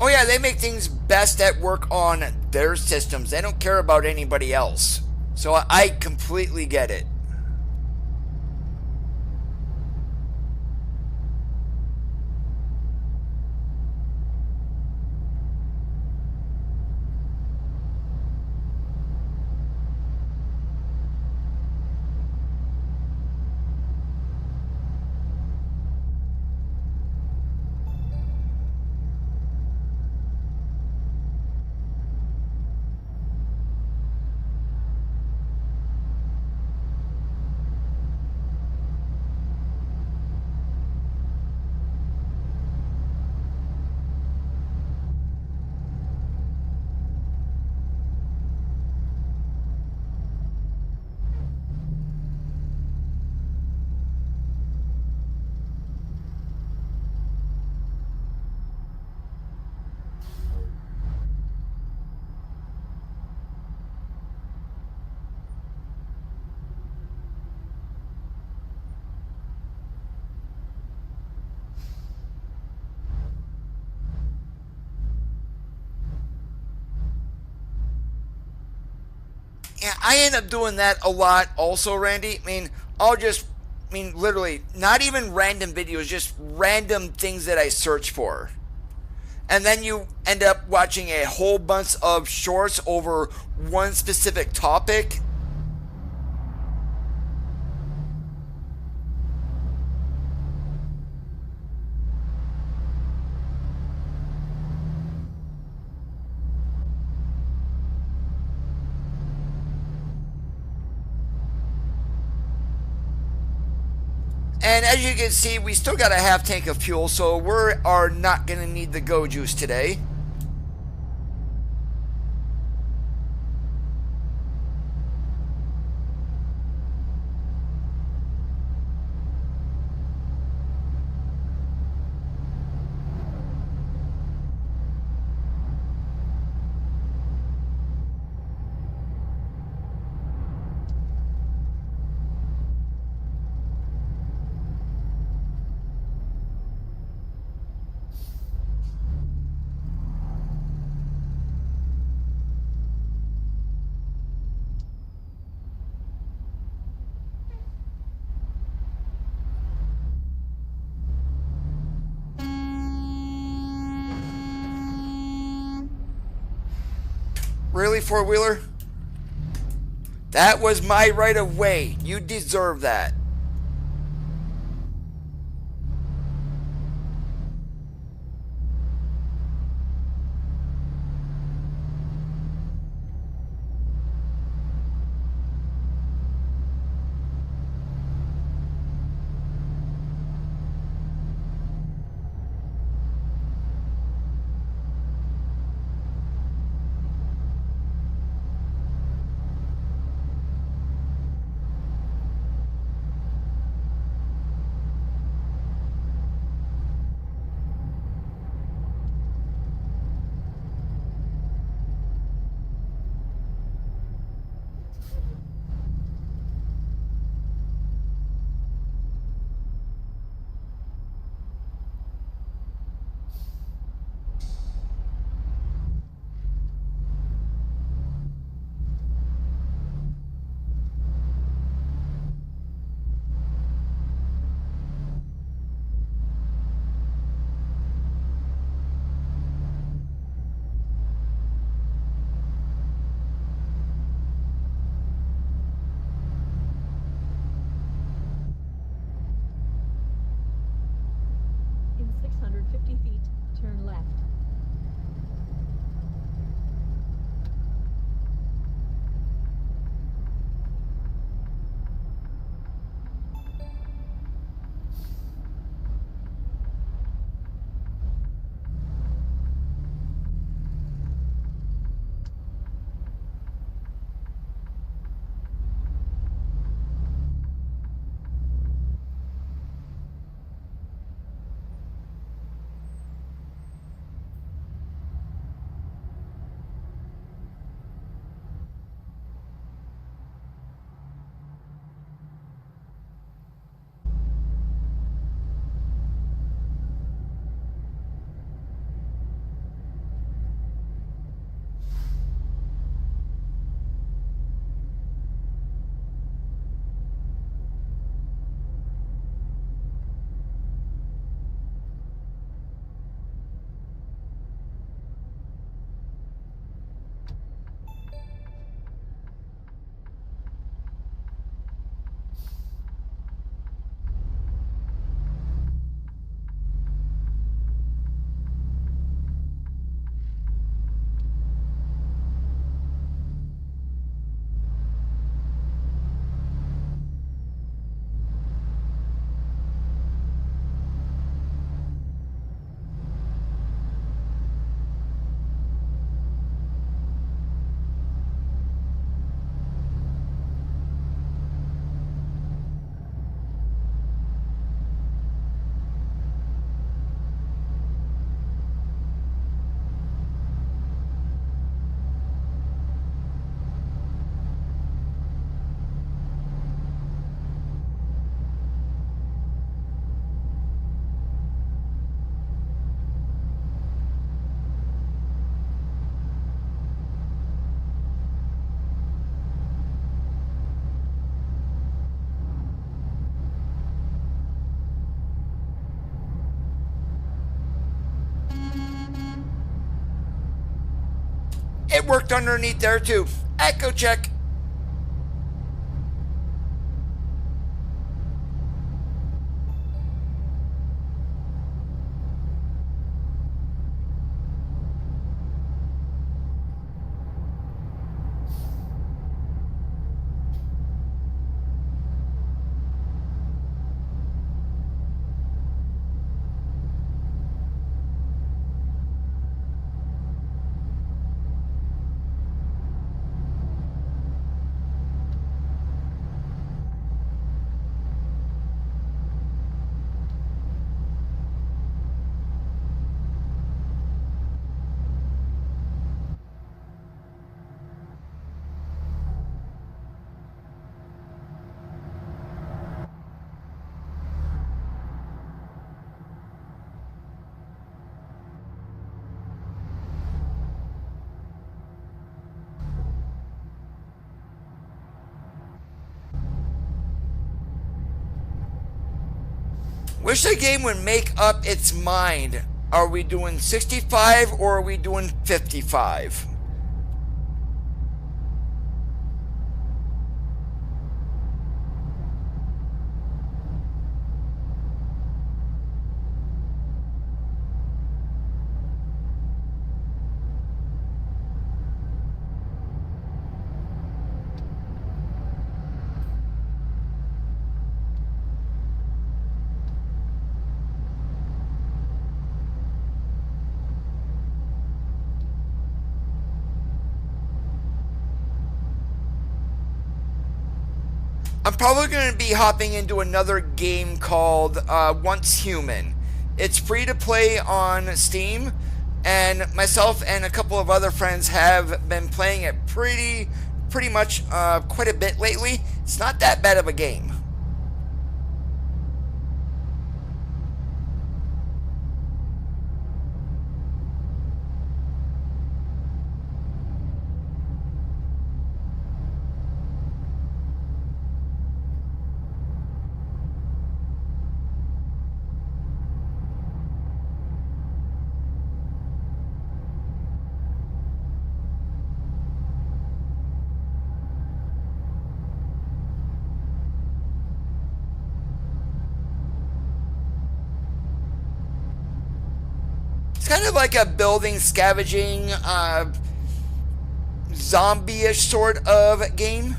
Oh yeah, they make things best that work on their systems. They don't care about anybody else. So I completely get it. I end up doing that a lot also, Randy. I mean, literally, not even random videos, just random things that I search for. And then you end up watching a whole bunch of shorts over one specific topic. And as you can see, we still got a half tank of fuel, so we are not going to need the Go Juice today. Really, four-wheeler? That was my right of way. You deserve that. It worked underneath there too. Echo check. Wish the game would make up its mind. Are we doing 65 or are we doing 55? I'm probably going to be hopping into another game called Once Human. It's free to play on Steam, and myself and a couple of other friends have been playing it pretty much quite a bit lately. It's not that bad of a game. It's kind of like a building scavenging, zombie-ish sort of game.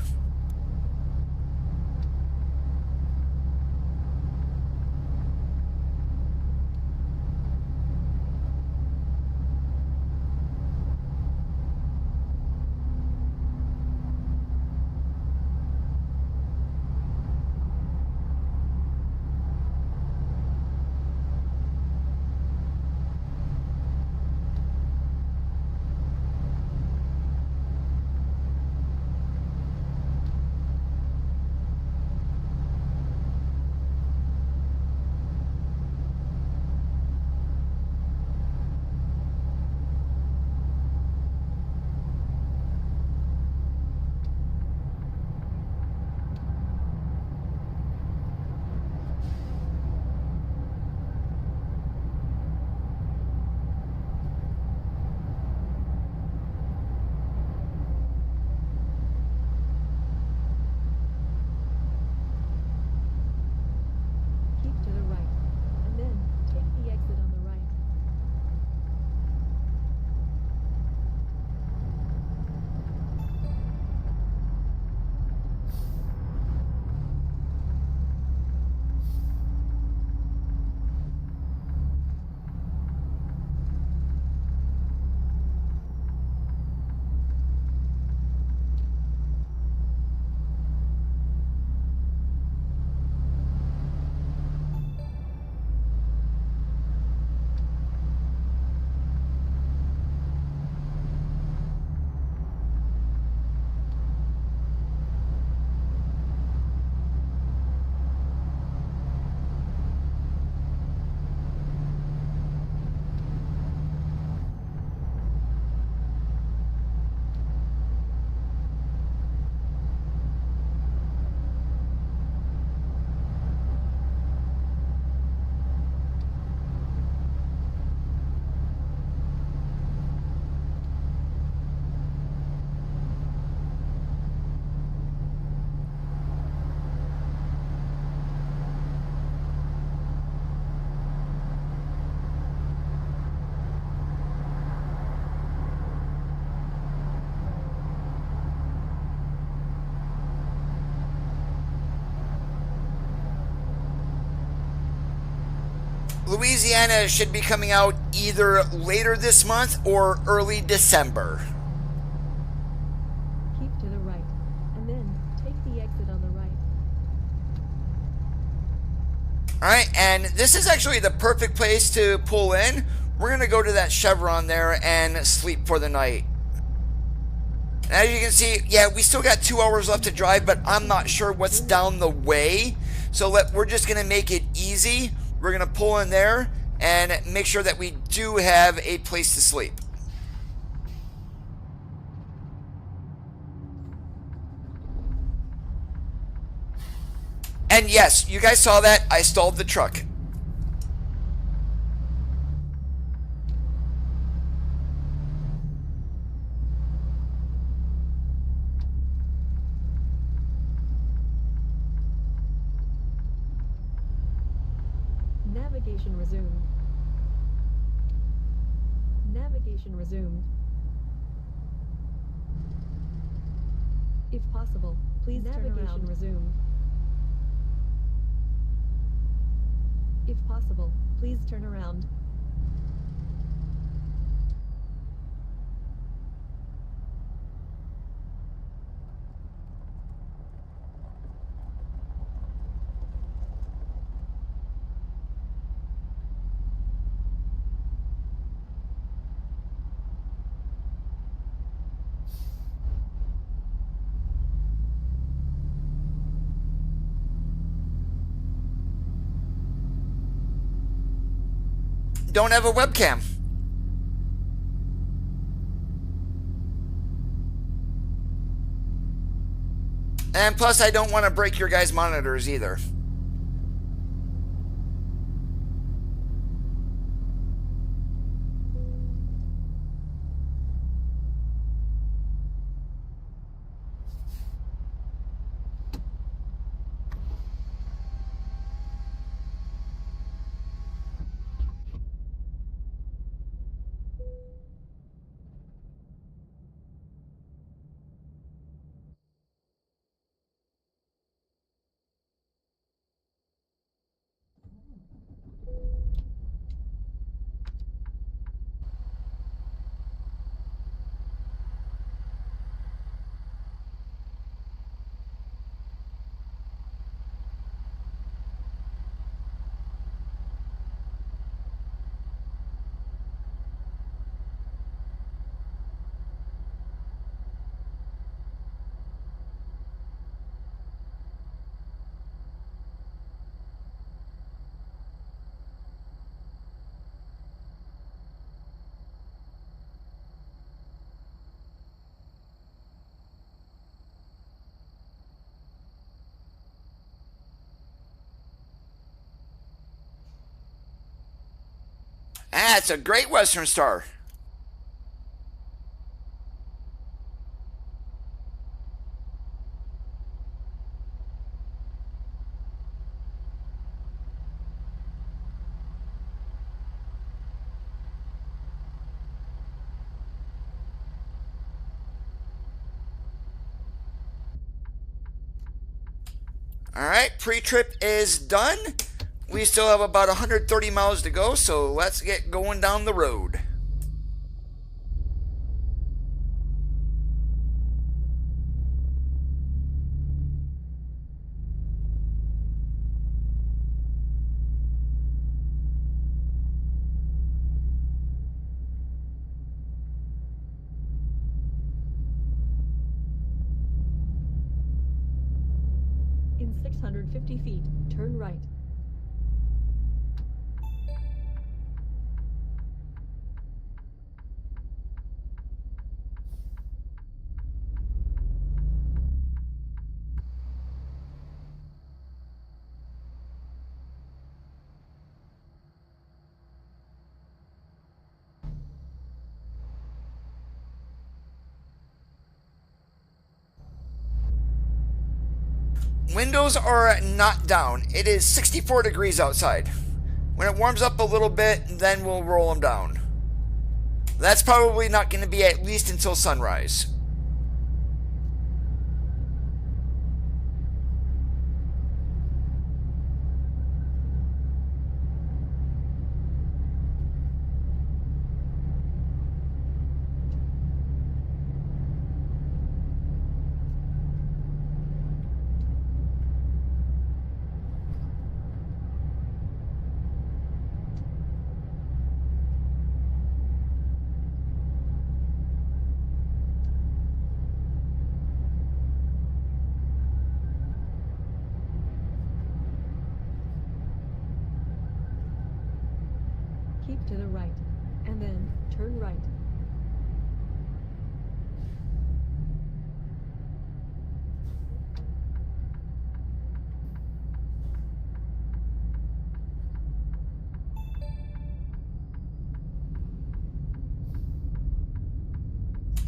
Louisiana should be coming out either later this month or early December. Keep to the right, and then take the exit on the right. Alright, and this is actually the perfect place to pull in. We're going to go to that chevron there and sleep for the night. And as you can see, yeah, we still got 2 hours left to drive, but I'm not sure what's down the way. So we're just going to make it easy. We're going to pull in there and make sure that we do have a place to sleep. And yes, you guys saw that. I stalled the truck. Navigation resumed. Navigation resumed. If possible, please turn around. Navigation resumed. If possible, please turn around. Don't have a webcam. And plus, I don't want to break your guys' monitors either. That's a great Western Star. Alright, pre-trip is done. We still have about 130 miles to go, so let's get going down the road. In 650 feet, turn right. Windows are not down. It is 64 degrees outside. When it warms up a little bit, then we'll roll them down. That's probably not going to be at least until sunrise. Keep to the right, and then turn right.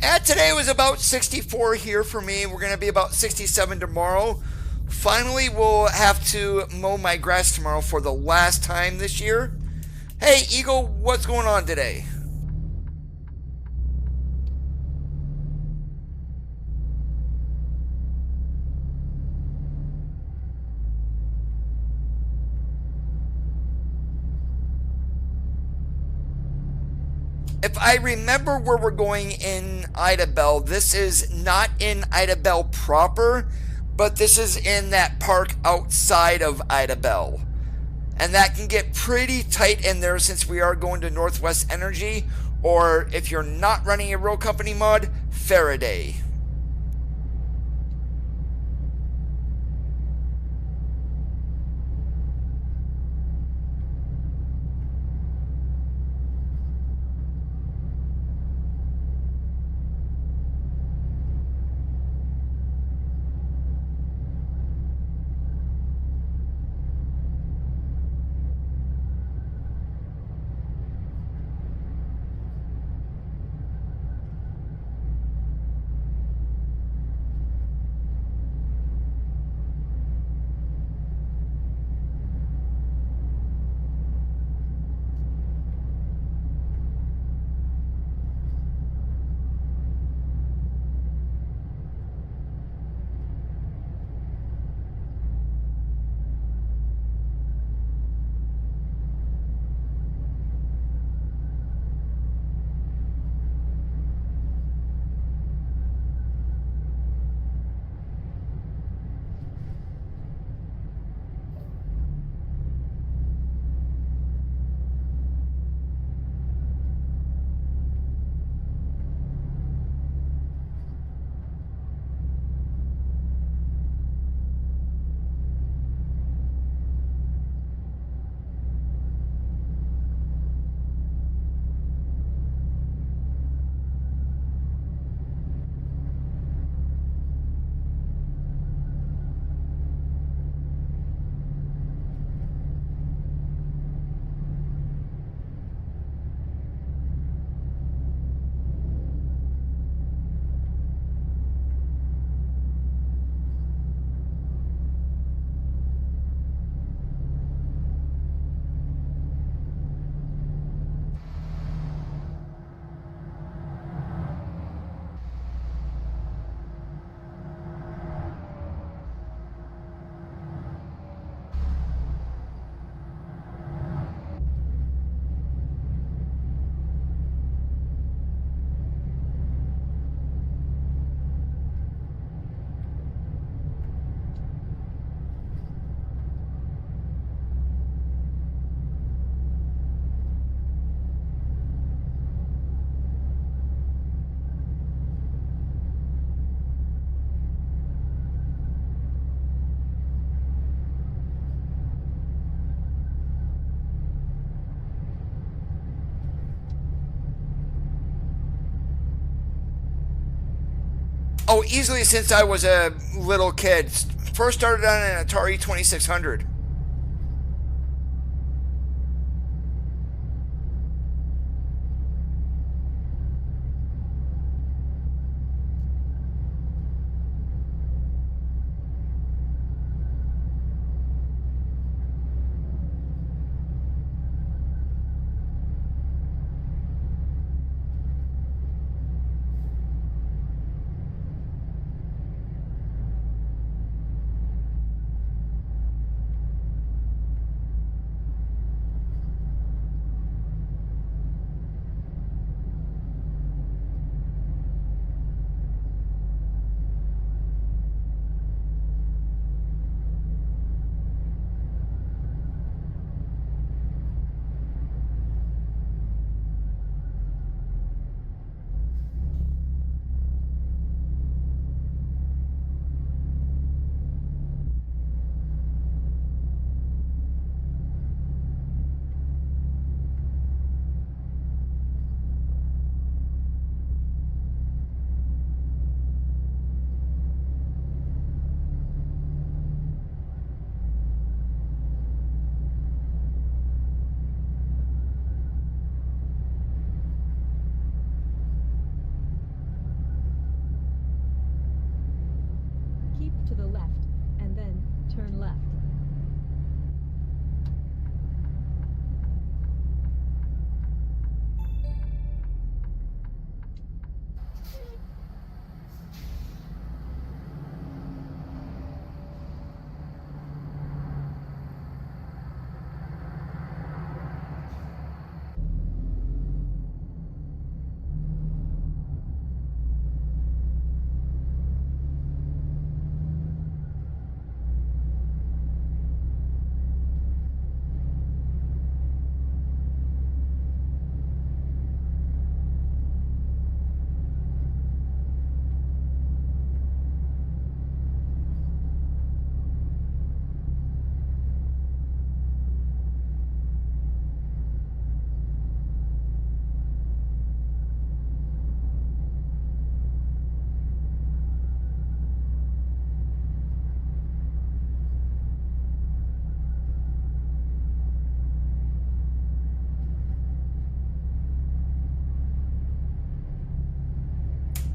And today was about 64 here for me. We're going to be about 67 tomorrow. Finally, we'll have to mow my grass tomorrow for the last time this year. Hey, Eagle, what's going on today? If I remember where we're going in Idabel, this is not in Idabel proper, but this is in that park outside of Idabel. And that can get pretty tight in there since we are going to Northwest Energy, or if you're not running a real company mod, Faraday. Oh, easily since I was a little kid. First started on an Atari 2600.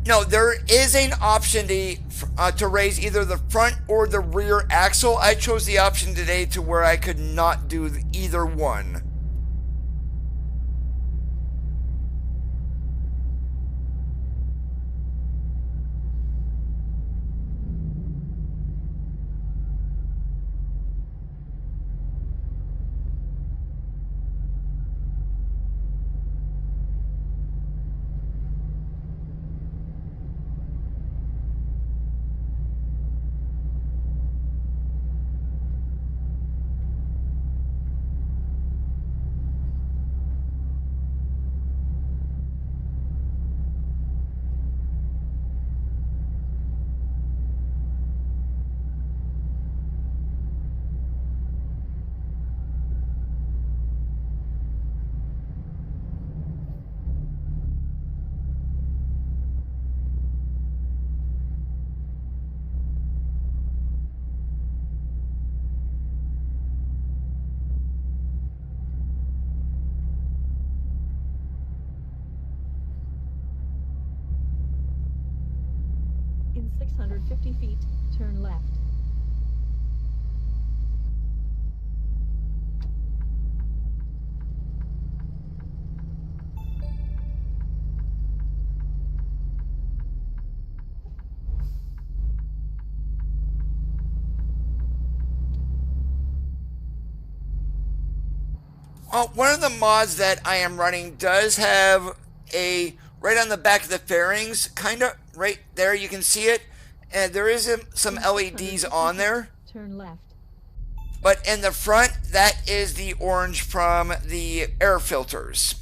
No, there is an option to raise either the front or the rear axle. I chose the option today to where I could not do either one. In 650 feet, turn left. Well, one of the mods that I am running does have a, right on the back of the fairings, kind of right there, you can see it, and there is some LEDs on there. Turn left. But in the front, that is the orange from the air filters.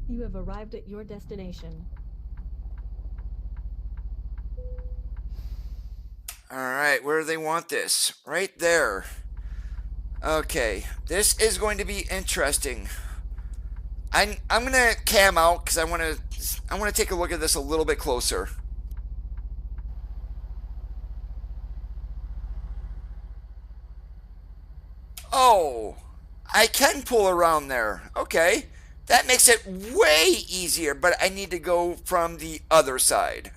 You have arrived at your destination. Alright, where do they want this? Right there. Okay, this is going to be interesting. I'm gonna cam out because I want to take a look at this a little bit closer. Oh, I can pull around there. Okay, that makes it way easier, but I need to go from the other side.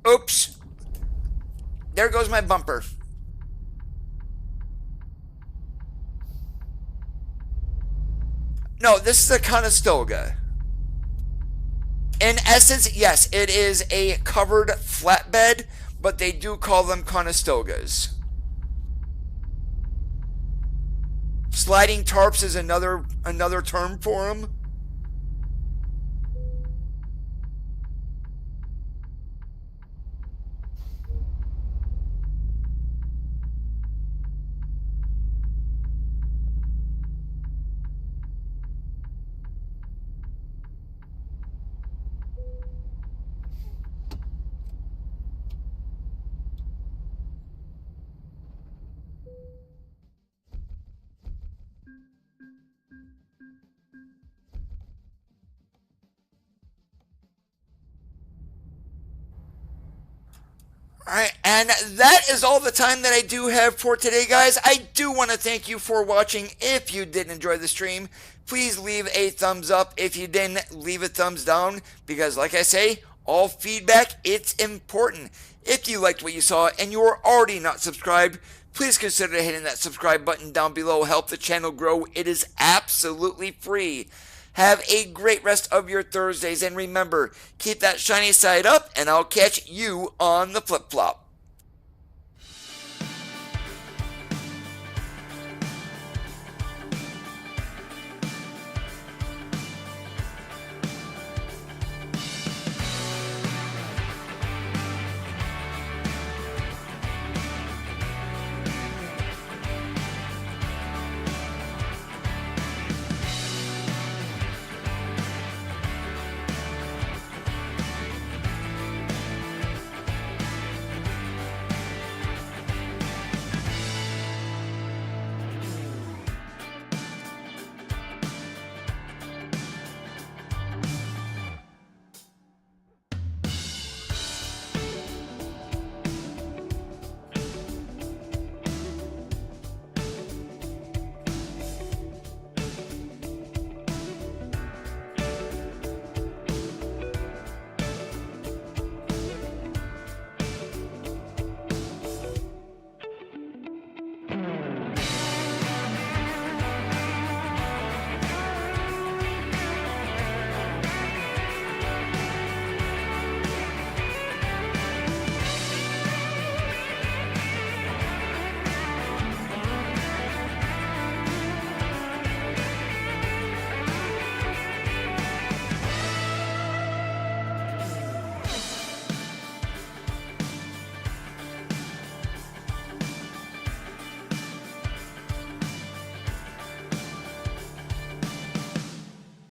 Oops. There goes my bumper. No, this is a Conestoga. In essence, yes, it is a covered flatbed, but they do call them Conestogas. Sliding tarps is another term for them. Alright, and that is all the time that I do have for today, guys. I do want to thank you for watching. If you did enjoy the stream, please leave a thumbs up. If you didn't, leave a thumbs down, because like I say, all feedback, it's important. If you liked what you saw and you are already not subscribed, please consider hitting that subscribe button down below. Help the channel grow. It is absolutely free. Have a great rest of your Thursdays, and remember, keep that shiny side up, and I'll catch you on the flip-flop.